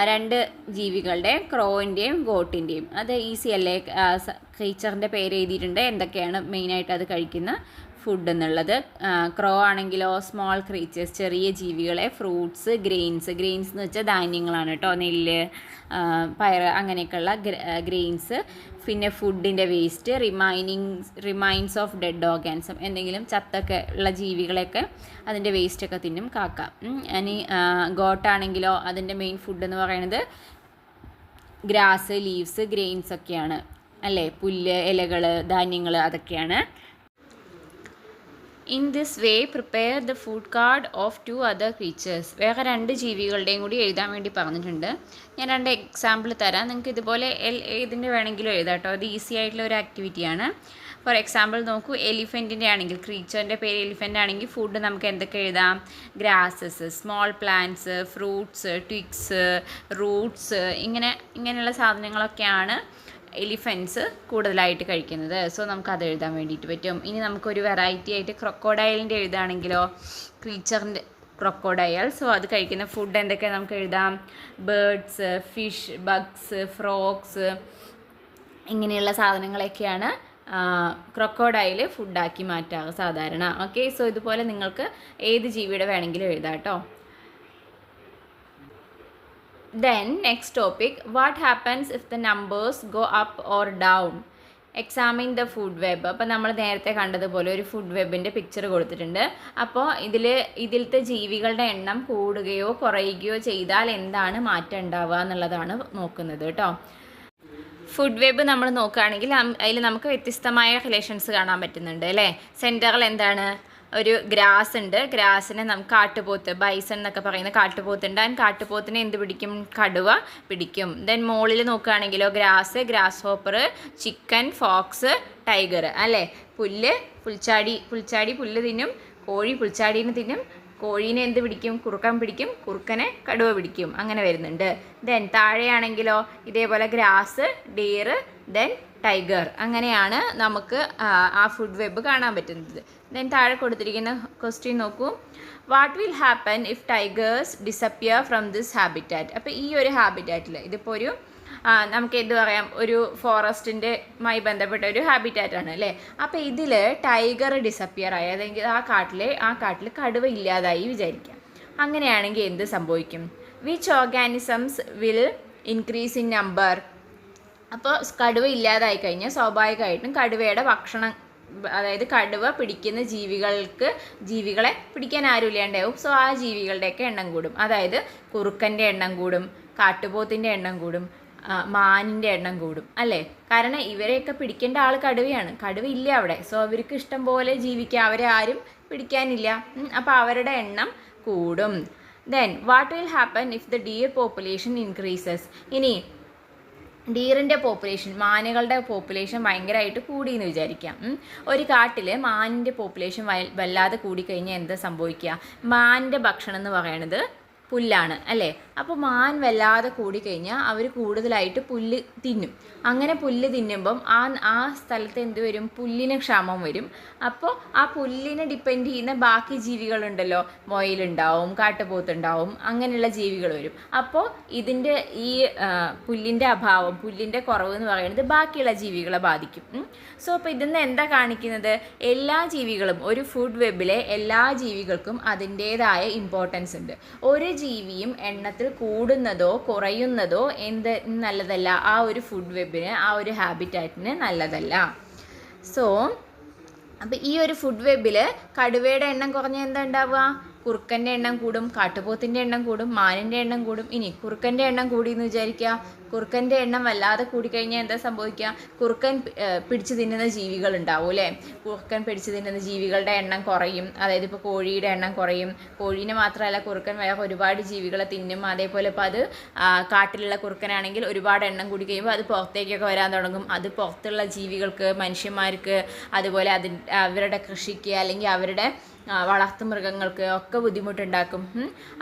2 ജീവികളുടെ, ക്രോയിൻ്റെയും ഗോട്ടിൻ്റെയും. അത് ഈസി അല്ലേ? ക്രീച്ചറിൻ്റെ പേര് എഴുതിയിട്ടുണ്ട്, എന്തൊക്കെയാണ് മെയിനായിട്ട് അത് കഴിക്കുന്ന ഫുഡ് എന്നുള്ളത്. ക്രോ ആണെങ്കിലോ സ്മോൾ ക്രീച്ചേഴ്സ്, ചെറിയ ജീവികളെ, ഫ്രൂട്ട്സ്, ഗ്രെയിൻസ് എന്ന് വെച്ചാൽ ധാന്യങ്ങളാണ് കേട്ടോ, നെല്ല്, പയർ, അങ്ങനെയൊക്കെയുള്ള ഗ്രെയിൻസ്. പിന്നെ ഫുഡിൻ്റെ waste, remains of dead organism, എന്തെങ്കിലും ചത്തൊക്കെ ഉള്ള ജീവികളെയൊക്കെ അതിൻ്റെ വേസ്റ്റൊക്കെ തിന്നും കാക്ക. ഇനി ഗോട്ടാണെങ്കിലോ അതിൻ്റെ മെയിൻ ഫുഡ് എന്ന് പറയുന്നത് ഗ്രാസ്, ലീവ്സ്, ഗ്രെയിൻസ് ഒക്കെയാണ്, അല്ലേ? പുല്ല്, ഇലകൾ, ധാന്യങ്ങൾ, അതൊക്കെയാണ്. In this way prepare the food card of 2 other creatures. വേറെ 2 ജീവികളുടെയും കൂടി എഴുതാൻ വേണ്ടി പറഞ്ഞിട്ടുണ്ട്. ഞാൻ 2 എക്സാമ്പിൾ തരാം, നിങ്ങൾക്ക് ഇതുപോലെ ഏതിൻ്റെ വേണമെങ്കിലും എഴുതാം കേട്ടോ. അത് ഈസി ആയിട്ടുള്ള ഒരു ആക്ടിവിറ്റിയാണ്. ഫോർ എക്സാമ്പിൾ നോക്കൂ, എലിഫൻറ്റിൻ്റെ ആണെങ്കിൽ, ക്രീച്ചറിൻ്റെ പേര് എലിഫൻ്റ് ആണെങ്കിൽ ഫുഡ് നമുക്ക് എന്തൊക്കെ എഴുതാം? Grasses, small plants, fruits, twigs, Roots, ഇങ്ങനെയുള്ള സാധനങ്ങളൊക്കെയാണ് എലിഫൻസ് കൂടുതലായിട്ട് കഴിക്കുന്നത്. സോ നമുക്കത് എഴുതാൻ വേണ്ടിയിട്ട് പറ്റും. ഇനി നമുക്കൊരു വെറൈറ്റി ആയിട്ട് ക്രൊക്കോഡൈലിൻ്റെ എഴുതുകയാണെങ്കിലോ, ക്രീച്ചറിൻ്റെ ക്രൊക്കോഡൈൽ. സോ അത് കഴിക്കുന്ന ഫുഡ് എന്തൊക്കെ നമുക്ക് എഴുതാം? ബേർഡ്സ്, ഫിഷ്, ബഗ്സ്, ഫ്രോഗ്സ്, ഇങ്ങനെയുള്ള സാധനങ്ങളൊക്കെയാണ് ക്രൊക്കോഡൈൽ ഫുഡാക്കി മാറ്റാറ് സാധാരണ. ഓക്കെ, സോ ഇതുപോലെ നിങ്ങൾക്ക് ഏത് ജീവിയുടെ വേണമെങ്കിലും എഴുതാം കേട്ടോ. Then next topic, what happens if the numbers go up or down? Examine the food web. അപ്പോൾ നമ്മൾ നേരത്തെ കണ്ടതുപോലെ ഒരു ഫുഡ് വെബിൻ്റെ പിക്ചർ കൊടുത്തിട്ടുണ്ട്. അപ്പോൾ ഇതിലത്തെ ജീവികളുടെ എണ്ണം കൂടുകയോ കുറയുകയോ ചെയ്താൽ എന്താണ് മാറ്റം ഉണ്ടാവുക എന്നുള്ളതാണ് നോക്കുന്നത് കേട്ടോ. ഫുഡ് വെബ് നമ്മൾ നോക്കുകയാണെങ്കിൽ അതിൽ നമുക്ക് വ്യത്യസ്തമായ റിലേഷൻസ് കാണാൻ പറ്റുന്നുണ്ട് അല്ലേ. സെൻറ്ററിൽ എന്താണ്? ഒരു ഗ്രാസ് ഉണ്ട്. ഗ്രാസിനെ നമുക്ക് കാട്ടുപോത്ത്, ബൈസൺ എന്നൊക്കെ പറയുന്ന കാട്ടുപോത്തുണ്ട്. ആൻഡ് കാട്ടുപോത്തിനെ എന്ത് പിടിക്കും? കടുവ പിടിക്കും. ദെൻ മുകളിൽ നോക്കുകയാണെങ്കിലോ grass, grasshopper, chicken, fox, tiger അല്ലേ. പുൽച്ചാടി പുല്ല് തിന്നും, കോഴി പുൽച്ചാടീനെ തിന്നും, കോഴീനെ എന്ത് പിടിക്കും? കുറുക്കൻ പിടിക്കും, കുറുക്കനെ കടുവ പിടിക്കും. അങ്ങനെ വരുന്നുണ്ട്. ദെൻ താഴെയാണെങ്കിലോ ഇതേപോലെ ഗ്രാസ്, ഡീർ, ദെൻ ടൈഗർ. അങ്ങനെയാണ് നമുക്ക് ആ ഫുഡ് വെബ് കാണാൻ പറ്റുന്നത്. ദെൻ താഴെ കൊടുത്തിരിക്കുന്ന ക്വസ്റ്റ്യൻ നോക്കൂ. What will happen if tigers disappear from this habitat? അപ്പോൾ ഈ ഒരു ഹാബിറ്റാറ്റിൽ ഇതിപ്പോൾ ഒരു നമുക്ക് എന്ത് പറയാം, ഒരു ഫോറസ്റ്റിൻ്റെമായി ബന്ധപ്പെട്ട ഒരു ഹാബിറ്റാറ്റാണ് അല്ലേ. അപ്പോൾ ഇതിൽ ടൈഗർ ഡിസപ്പിയർ ആയി, അതെങ്കിൽ ആ കാട്ടിൽ കടുവ ഇല്ലാതായി വിചാരിക്കാം. അങ്ങനെയാണെങ്കിൽ എന്ത് സംഭവിക്കും? Which organisms will increase in number? അപ്പോൾ കടുവ ഇല്ലാതായി കഴിഞ്ഞാൽ സ്വാഭാവികമായിട്ടും കടുവയുടെ ഭക്ഷണം, അതായത് കടുവ പിടിക്കുന്ന ജീവികളെ പിടിക്കാൻ ആരും ഇല്ലാണ്ടാവും. സോ ആ ജീവികളുടെയൊക്കെ എണ്ണം കൂടും. അതായത് കുറുക്കൻ്റെ എണ്ണം കൂടും, കാട്ടുപോത്തിൻ്റെ എണ്ണം കൂടും, മാനിൻ്റെ എണ്ണം കൂടും അല്ലേ. കാരണം ഇവരെയൊക്കെ പിടിക്കേണ്ട ആൾ കടുവയാണ്. കടുവ ഇല്ല അവിടെ. സോ അവർക്ക് ഇഷ്ടം പോലെ ജീവിക്കാം, അവരെ ആരും പിടിക്കാനില്ല. അപ്പോൾ അവരുടെ എണ്ണം കൂടും. Then what will happen if the dear population increases? ഇനി ഡീറിൻ്റെ പോപ്പുലേഷൻ, മാനുകളുടെ പോപ്പുലേഷൻ ഭയങ്കരമായിട്ട് കൂടിയെന്ന് വിചാരിക്കാം. ഒരു കാട്ടിൽ മാനിൻ്റെ പോപ്പുലേഷൻ വല്ലാതെ കൂടിക്കഴിഞ്ഞാൽ എന്താ സംഭവിക്കുക? മാനിൻ്റെ ഭക്ഷണം എന്ന് പറയണത് പുല്ലാണ് അല്ലേ. അപ്പോൾ മാൻ വല്ലാതെ കൂടിക്കഴിഞ്ഞാൽ അവർ കൂടുതലായിട്ട് പുല്ല് തിന്നും. അങ്ങനെ പുല്ല് തിന്നുമ്പം ആ സ്ഥലത്ത് എന്ത് വരും? പുല്ലിന് ക്ഷാമം വരും. അപ്പോൾ ആ പുല്ലിനെ ഡിപ്പെൻഡ് ചെയ്യുന്ന ബാക്കി ജീവികളുണ്ടല്ലോ, മുയലുണ്ടാവും, കാട്ടുപോത്തുണ്ടാവും, അങ്ങനെയുള്ള ജീവികൾ വരും. അപ്പോൾ ഇതിൻ്റെ ഈ പുല്ലിൻ്റെ അഭാവം, പുല്ലിൻ്റെ കുറവ് എന്ന് പറയുന്നത് ബാക്കിയുള്ള ജീവികളെ ബാധിക്കും. സോ അപ്പോൾ ഇതിൽ നിന്ന് എന്താ കാണിക്കുന്നത്? എല്ലാ ജീവികളും, ഒരു ഫുഡ് വെബിലെ എല്ലാ ജീവികൾക്കും അതിൻ്റേതായ ഇമ്പോർട്ടൻസ് ഉണ്ട്. ഒരു ജീവിയും എണ്ണത്തിൽ കൂടുന്നതോ കുറയുന്നതോ നല്ലതല്ല. ആ ഒരു ഫുഡ് വെബിന്, ആ ഒരു ഹാബിറ്റാറ്റിന് നല്ലതല്ല. സോ അപ്പോൾ ഈ ഒരു ഫുഡ് വെബിൽ കടുവയുടെ എണ്ണം കുറഞ്ഞാൽ എന്താ ഉണ്ടാവുക? കുറുക്കൻ്റെ എണ്ണം കൂടും, കാട്ടുപോത്തിൻ്റെ എണ്ണം കൂടും, മാനിൻ്റെ എണ്ണം കൂടും. ഇനി കുറുക്കൻ്റെ എണ്ണം കൂടിയെന്ന് വിചാരിക്കുക. കുറുക്കൻ്റെ എണ്ണം വല്ലാതെ കൂടിക്കഴിഞ്ഞാൽ എന്താ സംഭവിക്കുക? കുറുക്കൻ പിടിച്ചു തിന്നുന്ന ജീവികൾ ഉണ്ടാവും അല്ലേ. കുറുക്കൻ പിടിച്ചു തിന്നുന്ന ജീവികളുടെ എണ്ണം കുറയും. അതായത് ഇപ്പോൾ കോഴിയുടെ എണ്ണം കുറയും. കോഴീനെ മാത്രമല്ല, കുറുക്കൻ വേറെ ഒരുപാട് ജീവികളെ തിന്നും. അതേപോലെ ഇപ്പോൾ അത് കാട്ടിലുള്ള കുറുക്കനാണെങ്കിൽ ഒരുപാട് എണ്ണം കൂടി കഴിയുമ്പോൾ അത് പുറത്തേക്കൊക്കെ വരാൻ തുടങ്ങും. അത് പുറത്തുള്ള ജീവികൾക്ക്, മനുഷ്യന്മാർക്ക്, അതുപോലെ അവരുടെ കൃഷിക്ക് അല്ലെങ്കിൽ അവരുടെ വളർത്തുമൃഗങ്ങൾക്ക് ഒക്കെ ബുദ്ധിമുട്ടുണ്ടാക്കും.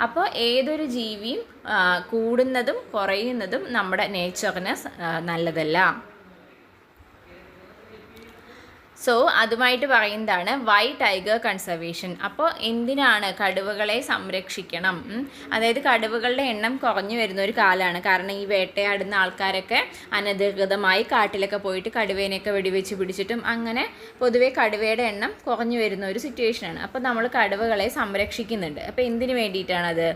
അപ്പോൾ ഏതൊരു ജീവിയും കൂടുന്നതും കുറയുന്നതും നമ്മുടെ നേച്ചറിന് നല്ലതല്ല. സോ അതുമായിട്ട് പറയുന്നതാണ് വൈ ടൈഗർ കൺസർവേഷൻ. അപ്പോൾ എന്തിനാണ് കടുവകളെ സംരക്ഷിക്കണം? അതായത് കടുവകളുടെ എണ്ണം കുറഞ്ഞു വരുന്ന ഒരു കാലമാണ്. കാരണം ഈ വേട്ടയാടുന്ന ആൾക്കാരൊക്കെ അനധികൃതമായി കാട്ടിലൊക്കെ പോയിട്ട് കടുവേനെയൊക്കെ വെടിവെച്ച് പിടിച്ചിട്ടും അങ്ങനെ പൊതുവേ കടുവയുടെ എണ്ണം കുറഞ്ഞു വരുന്ന ഒരു സിറ്റുവേഷനാണ്. അപ്പോൾ നമ്മൾ കടുവകളെ സംരക്ഷിക്കുന്നുണ്ട്. അപ്പോൾ എന്തിനു വേണ്ടിയിട്ടാണത്?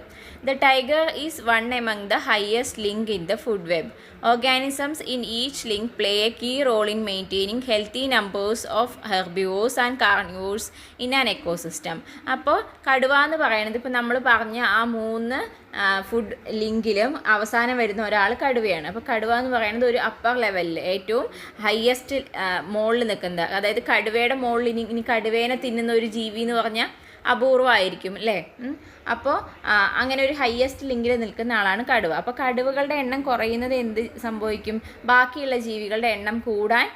The tiger is one among the highest link in the food web. Organisms in each link play a key role in maintaining healthy numbers of herbivores and carnivores in an ecosystem. അപ്പോൾ കടുവ എന്ന് പറയുന്നത് ഇപ്പോൾ നമ്മൾ പറഞ്ഞ ആ 3 food ലിങ്കിലും അവസാനം വരുന്ന ഒരാൾ കടുവയാണ്. അപ്പോൾ കടുവ എന്ന് പറയുന്നത് ഒരു അപ്പർ ലെവലിൽ ഏറ്റവും ഹയസ്റ്റ് മുകളിൽ നിൽക്കുന്നത്, അതായത് കടുവയുടെ മുകളിൽ ഇനി കടുവേനെ തിന്നുന്ന ഒരു ജീവി എന്ന് പറഞ്ഞാൽ അപൂർവമായിരിക്കും അല്ലേ. അപ്പോൾ അങ്ങനെ ഒരു ഹയസ്റ്റ് ലിങ്കിൽ നിൽക്കുന്ന ആളാണ് കടുവ. അപ്പോൾ കടുവകളുടെ എണ്ണം കുറയുന്നത് എന്ത് സംഭവിക്കും? ബാക്കിയുള്ള ജീവികളുടെ എണ്ണം കൂടാൻ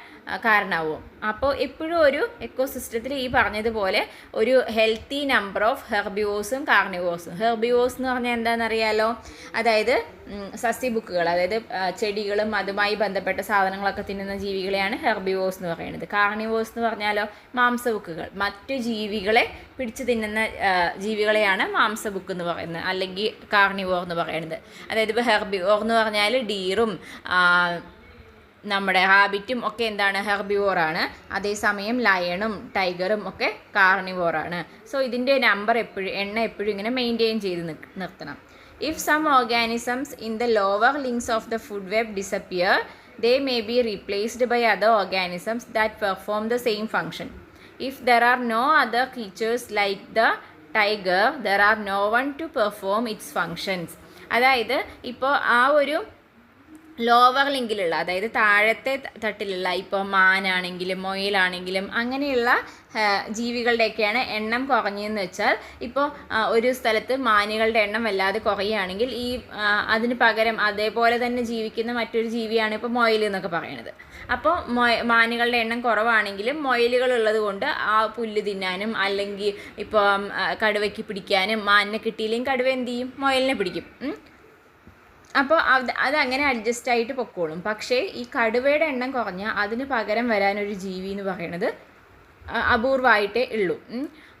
കാരണമാവും. അപ്പോൾ എപ്പോഴും ഒരു എക്കോസിസ്റ്റത്തിൽ ഈ പറഞ്ഞതുപോലെ ഒരു ഹെൽത്തി നമ്പർ ഓഫ് ഹെർബിവോഴ്സും കാർണിവോഴ്സും. ഹെർബിവോഴ്സ് എന്ന് പറഞ്ഞാൽ എന്താണെന്നറിയാലോ, അതായത് സസ്യബുക്കുകൾ, അതായത് ചെടികളും അതുമായി ബന്ധപ്പെട്ട സാധനങ്ങളൊക്കെ തിന്നുന്ന ജീവികളെയാണ് ഹെർബിവോഴ്സ് എന്ന് പറയുന്നത്. കാർണിവോഴ്സ് എന്ന് പറഞ്ഞാലോ മാംസബുക്കുകൾ, മറ്റു ജീവികളെ പിടിച്ചു തിന്നുന്ന ജീവികളെയാണ് മാംസബുക്ക് എന്ന് പറയുന്നത്, അല്ലെങ്കിൽ കാർണിവോർ എന്ന് പറയുന്നത്. അതായത് ഇപ്പോൾ ഹെർബിവോർ എന്ന് പറഞ്ഞാൽ ഡീറും നമ്മുടെ റാബിറ്റും ഒക്കെ എന്താണ്, ഹെർബിവോറാണ്. അതേസമയം ലയണും ടൈഗറും ഒക്കെ കാർണിവോറാണ്. സോ ഇതിൻ്റെ എണ്ണം എപ്പോഴും ഇങ്ങനെ മെയിൻറ്റെയിൻ ചെയ്ത് നിർത്തണം. If some organisms in the lower links of the food web disappear, they may be replaced by other organisms that perform the same function. If there are no other creatures like the tiger, there are no one to perform its functions. അതായത് ഇപ്പോൾ ആ ഒരു lower ലിങ്കിലുള്ള, അതായത് താഴത്തെ തട്ടിലുള്ള, ഇപ്പോൾ മാനാണെങ്കിലും മൊയിലാണെങ്കിലും അങ്ങനെയുള്ള ജീവികളുടെയൊക്കെയാണ് എണ്ണം കുറഞ്ഞതെന്ന് വെച്ചാൽ, ഇപ്പോൾ ഒരു സ്ഥലത്ത് മാനുകളുടെ എണ്ണം വല്ലാതെ കുറയുകയാണെങ്കിൽ ഈ അതിന് പകരം അതേപോലെ തന്നെ ജീവിക്കുന്ന മറ്റൊരു ജീവിയാണ് ഇപ്പോൾ മൊയിൽ എന്നൊക്കെ പറയുന്നത്. അപ്പോൾ മാനുകളുടെ എണ്ണം കുറവാണെങ്കിലും മൊയിലുകൾ ഉള്ളത് കൊണ്ട് ആ പുല്ല് തിന്നാനും അല്ലെങ്കിൽ ഇപ്പോൾ കടുവയ്ക്ക് പിടിക്കാനും, മാനിനെ കിട്ടിയില്ലെങ്കിൽ കടുവ എന്ത് ചെയ്യും, മൊയിലിനെ പിടിക്കും. അപ്പോൾ അതങ്ങനെ അഡ്ജസ്റ്റ് ആയിട്ട് പൊക്കോളും. പക്ഷേ ഈ കടുവയുടെ എണ്ണം കുറഞ്ഞാൽ അതിന് പകരം വരാനൊരു ജീവി എന്ന് പറയുന്നത് അപൂർവമായിട്ടേ ഉള്ളൂ.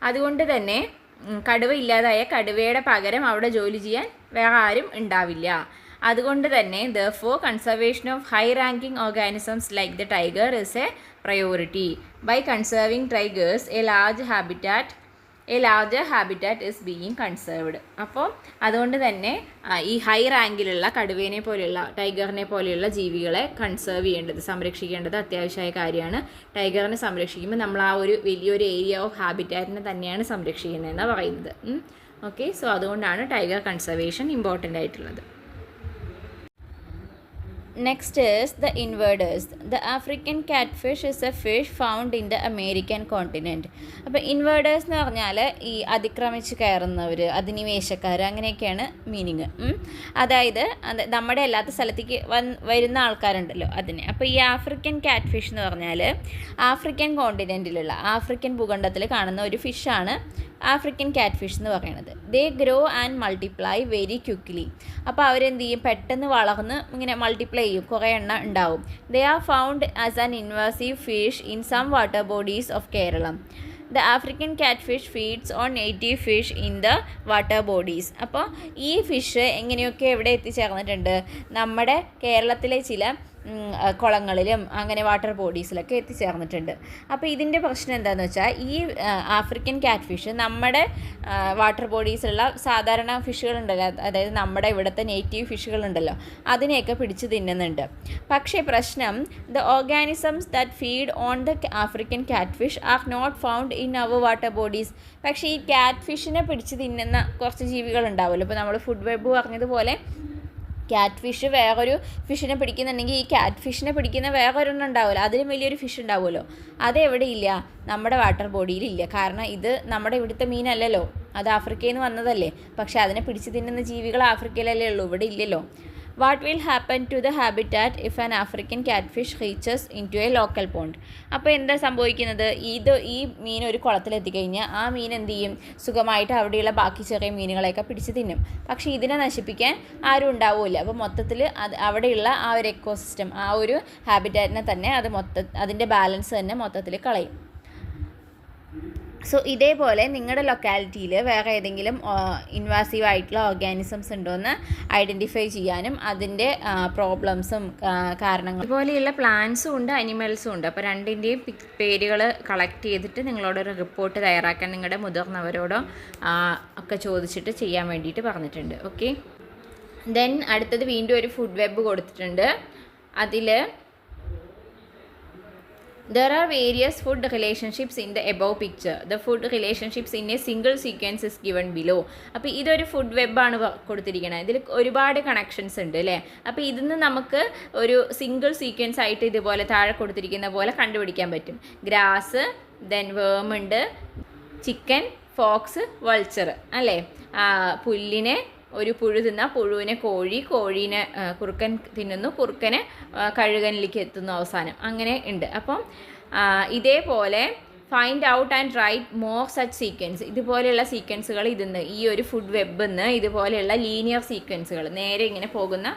അതുകൊണ്ട് തന്നെ കടുവ ഇല്ലാതായ കടുവയുടെ പകരം അവിടെ ജോലി ചെയ്യാൻ വേറെ ആരും ഉണ്ടാവില്ല. അതുകൊണ്ട് തന്നെ therefore conservation of high ranking organisms like the tiger is a priority. By conserving tigers, a larger habitat is being conserved. അപ്പോൾ അതുകൊണ്ട് തന്നെ ഈ ഹൈ റാങ്കിലുള്ള കടുവേനെ പോലെയുള്ള, ടൈഗറിനെ പോലെയുള്ള ജീവികളെ സംരക്ഷിക്കേണ്ടത് അത്യാവശ്യമായ കാര്യമാണ്. ടൈഗറിനെ സംരക്ഷിക്കുമ്പോൾ നമ്മൾ ആ ഒരു വലിയൊരു ഏരിയ ഓഫ് ഹാബിറ്റാറ്റിനെ തന്നെയാണ് സംരക്ഷിക്കുന്നതെന്നാണ് പറയുന്നത്. ഓക്കെ, സോ അതുകൊണ്ടാണ് ടൈഗർ കൺസർവേഷൻ ഇമ്പോർട്ടൻ്റ് ആയിട്ടുള്ളത്. Next is the invaders. The African catfish is a fish found in the American continent. അപ്പോൾ ഇൻവേഡേഴ്സ് എന്ന് പറഞ്ഞാൽ ഈ അതിക്രമിച്ച് കയറുന്നവർ, അധിനിവേശക്കാർ, അങ്ങനെയൊക്കെയാണ് മീനിങ്. അതായത് നമ്മുടെ അല്ലാത്ത സ്ഥലത്തേക്ക് വരുന്ന ആൾക്കാരുണ്ടല്ലോ അതിനെ. അപ്പോൾ ഈ ആഫ്രിക്കൻ കാറ്റ്ഫിഷ് എന്ന് പറഞ്ഞാൽ ആഫ്രിക്കൻ കോണ്ടിനെൻറ്റിലുള്ള, ആഫ്രിക്കൻ ഭൂഖണ്ഡത്തിൽ കാണുന്ന ഒരു ഫിഷാണ് ആഫ്രിക്കൻ കാറ്റ്ഫിഷ് എന്ന് പറയുന്നത്. They grow and multiply very quickly. അപ്പോൾ അവരെന്ത് ചെയ്യും, പെട്ടെന്ന് വളർന്ന് ഇങ്ങനെ മൾട്ടിപ്ലൈ ചെയ്യും, കുറേ എണ്ണം ഉണ്ടാവും. They are found as an invasive fish in some water bodies of Keralam. The African catfish feeds on native fish in the water bodies. അപ്പോൾ ഈ ഫിഷ് എങ്ങനെയൊക്കെ എവിടെ എത്തിച്ചേർന്നിട്ടുണ്ട്, നമ്മുടെ കേരളത്തിലെ ചില കുളങ്ങളിലും അങ്ങനെ വാട്ടർ ബോഡീസിലൊക്കെ എത്തിച്ചേർന്നിട്ടുണ്ട്. അപ്പോൾ ഇതിൻ്റെ പ്രശ്നം എന്താണെന്ന് വെച്ചാൽ, ഈ ആഫ്രിക്കൻ കാറ്റ്ഫിഷ് നമ്മുടെ വാട്ടർ ബോഡീസിലുള്ള സാധാരണ ഫിഷുകളുണ്ടല്ലോ, അതായത് നമ്മുടെ ഇവിടുത്തെ നേറ്റീവ് ഫിഷുകളുണ്ടല്ലോ, അതിനെയൊക്കെ പിടിച്ച് തിന്നുന്നുണ്ട്. പക്ഷേ പ്രശ്നം, the organisms that feed on the African catfish are not found in our water bodies. പക്ഷേ ഈ കാറ്റ്ഫിഷിനെ പിടിച്ച് തിന്നുന്ന കുറച്ച് ജീവികളുണ്ടാവുമല്ലോ, ഇപ്പോൾ നമ്മൾ ഫുഡ് വെബ് പറഞ്ഞതുപോലെ ക്യാറ്റ് ഫിഷ് വേറൊരു ഫിഷിനെ പിടിക്കുന്നുണ്ടെങ്കിൽ ഈ ക്യാറ്റ് ഫിഷിനെ പിടിക്കുന്ന വേറൊരെണ്ണം ഉണ്ടാവുമല്ലോ, അതിലും വലിയൊരു ഫിഷ് ഉണ്ടാവുമല്ലോ, അതെവിടെ ഇല്ല, നമ്മുടെ വാട്ടർ ബോഡിയിലില്ല. കാരണം ഇത് നമ്മുടെ ഇവിടുത്തെ മീനല്ലല്ലോ, അത് ആഫ്രിക്കയിൽ നിന്ന് വന്നതല്ലേ. പക്ഷേ അതിനെ പിടിച്ച് തിന്നുന്ന ജീവികൾ ആഫ്രിക്കയിലല്ലേ ഉള്ളൂ, ഇവിടെ ഇല്ലല്ലോ. What will happen to the habitat if an African catfish reaches into a local pond? അപ്പോൾ എന്താ സംഭവിക്കുന്നത്, ഈ മീൻ ഒരു കുളത്തിലെത്തിക്കഴിഞ്ഞാൽ ആ മീൻ എന്ത് ചെയ്യും, സുഖമായിട്ട് അവിടെയുള്ള ബാക്കി ചെറിയ മീനുകളെയൊക്കെ പിടിച്ച് തിന്നും. പക്ഷേ ഇതിനെ നശിപ്പിക്കാൻ ആരും ഉണ്ടാവില്ല. അപ്പോൾ മൊത്തത്തിൽ അവിടെയുള്ള ആ ഒരു എക്കോസിസ്റ്റം, ആ ഒരു ഹാബിറ്റാറ്റിനെ തന്നെ അതിൻ്റെ ബാലൻസ് തന്നെ മൊത്തത്തിൽ കളയും. സോ ഇതേപോലെ നിങ്ങളുടെ ലൊക്കാലിറ്റിയിൽ വേറെ ഏതെങ്കിലും ഇൻവാസീവ് ആയിട്ടുള്ള ഓർഗാനിസംസ് ഉണ്ടോ എന്ന് ഐഡൻറ്റിഫൈ ചെയ്യാനും അതിൻ്റെ പ്രോബ്ലംസും കാരണങ്ങളും, ഇതുപോലെയുള്ള പ്ലാന്റ്സും ഉണ്ട് അനിമൽസും ഉണ്ട്. അപ്പോൾ രണ്ടിൻ്റെയും പേരുകൾ കളക്ട് ചെയ്തിട്ട് നിങ്ങളോടൊരു റിപ്പോർട്ട് തയ്യാറാക്കാൻ നിങ്ങളുടെ മുതിർന്നവരോടോ ഒക്കെ ചോദിച്ചിട്ട് ചെയ്യാൻ വേണ്ടിയിട്ട് പറഞ്ഞിട്ടുണ്ട്. ഓക്കെ, ദെൻ അടുത്തത് വീണ്ടും ഒരു ഫുഡ് വെബ് കൊടുത്തിട്ടുണ്ട്. അതിൽ there are various food relationships in the above picture. The food relationships in a single sequence is given below. അപ്പോൾ ഇതൊരു ഫുഡ് വെബാണ് കൊടുത്തിരിക്കുന്നത്. ഇതിൽ ഒരുപാട് കണക്ഷൻസ് ഉണ്ട് അല്ലേ. അപ്പോൾ ഇതിന്ന് നമുക്ക് ഒരു സിംഗിൾ സീക്വൻസ് ആയിട്ട് ഇതുപോലെ താഴെ കൊടുത്തിരിക്കുന്ന പോലെ കണ്ടുപിടിക്കാൻ പറ്റും. ഗ്രാസ്, ദെൻ വേമുണ്ട്, ചിക്കൻ, ഫോക്സ്, വൾച്ചർ അല്ലേ, പുല്ലിനെ ഒരു പുഴു തിന്നാൽ പുഴുവിനെ കോഴി, കോഴീനെ കുറുക്കൻ തിന്നുന്നു, കുറുക്കനെ കഴുകനിലേക്ക് എത്തുന്നു അവസാനം. അങ്ങനെ ഉണ്ട്. അപ്പം ഇതേപോലെ find out and write more such sequence, ഇതുപോലെയുള്ള സീക്വൻസുകൾ ഇതിന്ന് ഈ ഒരു ഫുഡ് വെബിന്ന് ഇതുപോലെയുള്ള ലീനിയർ സീക്വൻസുകൾ നേരെ ഇങ്ങനെ പോകുന്ന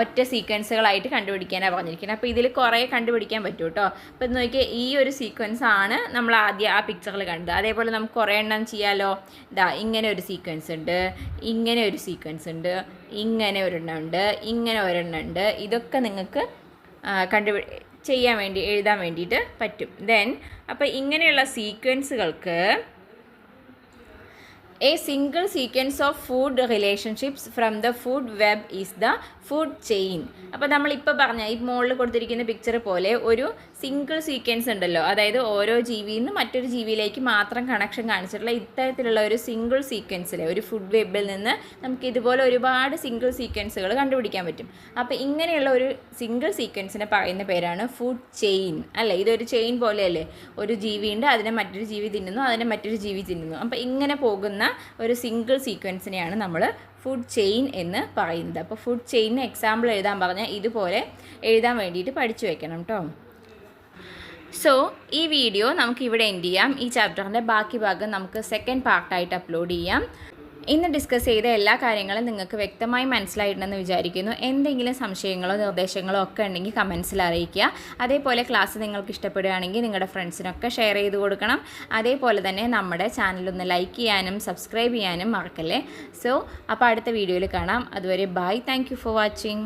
ഒറ്റ സീക്വൻസുകളായിട്ട് കണ്ടുപിടിക്കാനാണ് പറഞ്ഞിരിക്കുന്നത്. അപ്പോൾ ഇതിൽ കുറേ കണ്ടുപിടിക്കാൻ പറ്റും കേട്ടോ. അപ്പോൾ ഇത് നോക്കിയാൽ ഈ ഒരു സീക്വൻസ് ആണ് നമ്മൾ ആദ്യം ആ പിക്ചറിൽ കണ്ടത്. അതേപോലെ നമുക്ക് കുറേ എണ്ണം ചെയ്യാമല്ലോ. ഇങ്ങനെ ഒരു സീക്വൻസ് ഉണ്ട്, ഇങ്ങനെ ഒരു സീക്വൻസ് ഉണ്ട്, ഇങ്ങനെ ഒരെണ്ണം ഉണ്ട്, ഇങ്ങനെ ഒരെണ്ണം ഉണ്ട്. ഇതൊക്കെ നിങ്ങൾക്ക് എഴുതാൻ വേണ്ടിയിട്ട് പറ്റും. അപ്പോൾ ഇങ്ങനെയുള്ള സീക്വൻസുകൾക്ക് A single sequence of food relationships from the food web is the food chain. അപ്പോൾ നമ്മളിപ്പോൾ പറഞ്ഞ ഈ മുകളിൽ കൊടുത്തിരിക്കുന്ന പിക്ചർ പോലെ ഒരു സിംഗിൾ സീക്വൻസ് ഉണ്ടല്ലോ, അതായത് ഓരോ ജീവിയിൽ നിന്ന് മറ്റൊരു ജീവിയിലേക്ക് മാത്രം കണക്ഷൻ കാണിച്ചിട്ടുള്ള ഇത്തരത്തിലുള്ള ഒരു സിംഗിൾ സീക്വൻസിലെ ഒരു ഫുഡ് വെബിൽ നിന്ന് നമുക്ക് ഇതുപോലെ ഒരുപാട് സിംഗിൾ സീക്വൻസുകൾ കണ്ടുപിടിക്കാൻ പറ്റും. അപ്പോൾ ഇങ്ങനെയുള്ള ഒരു സിംഗിൾ സീക്വൻസിനെ പറയുന്ന പേരാണ് ഫുഡ് ചെയിൻ അല്ലേ. ഇതൊരു ചെയിൻ പോലെയല്ലേ, ഒരു ജീവിയുണ്ട്, അതിനെ മറ്റൊരു ജീവി തിന്നുന്നു, അതിനെ മറ്റൊരു ജീവി തിന്നുന്നു. അപ്പോൾ ഇങ്ങനെ പോകുന്ന ഒരു സിംഗിൾ സീക്വൻസിനെയാണ് നമ്മൾ ഫുഡ് ചെയിൻ എന്ന് പറയുന്നത്. അപ്പോൾ ഫുഡ് ചെയിനിന് എക്സാമ്പിൾ എഴുതാൻ പറഞ്ഞാൽ ഇതുപോലെ എഴുതാൻ വേണ്ടിയിട്ട് പഠിച്ചു വെക്കണം കേട്ടോ. സോ ഈ വീഡിയോ നമുക്ക് ഇവിടെ എൻഡ് ചെയ്യാം. ഈ ചാപ്റ്ററിൻ്റെ ബാക്കി ഭാഗം നമുക്ക് സെക്കൻഡ് പാർട്ടായിട്ട് അപ്ലോഡ് ചെയ്യാം. ഇന്ന് ഡിസ്കസ് ചെയ്ത എല്ലാ കാര്യങ്ങളും നിങ്ങൾക്ക് വ്യക്തമായി മനസ്സിലായിട്ടുണ്ടെന്ന് വിചാരിക്കുന്നു. എന്തെങ്കിലും സംശയങ്ങളോ നിർദ്ദേശങ്ങളോ ഒക്കെ ഉണ്ടെങ്കിൽ കമൻസിൽ അറിയിക്കുക. അതേപോലെ ക്ലാസ് നിങ്ങൾക്ക് ഇഷ്ടപ്പെടുകയാണെങ്കിൽ നിങ്ങളുടെ ഫ്രണ്ട്സിനൊക്കെ ഷെയർ ചെയ്ത് കൊടുക്കണം. അതേപോലെ തന്നെ നമ്മുടെ ചാനലൊന്ന് ലൈക്ക് ചെയ്യാനും സബ്സ്ക്രൈബ് ചെയ്യാനും മറക്കല്ലേ. സോ അപ്പോൾ അടുത്ത വീഡിയോയിൽ കാണാം. അതുവരെ bye. Thank you for watching.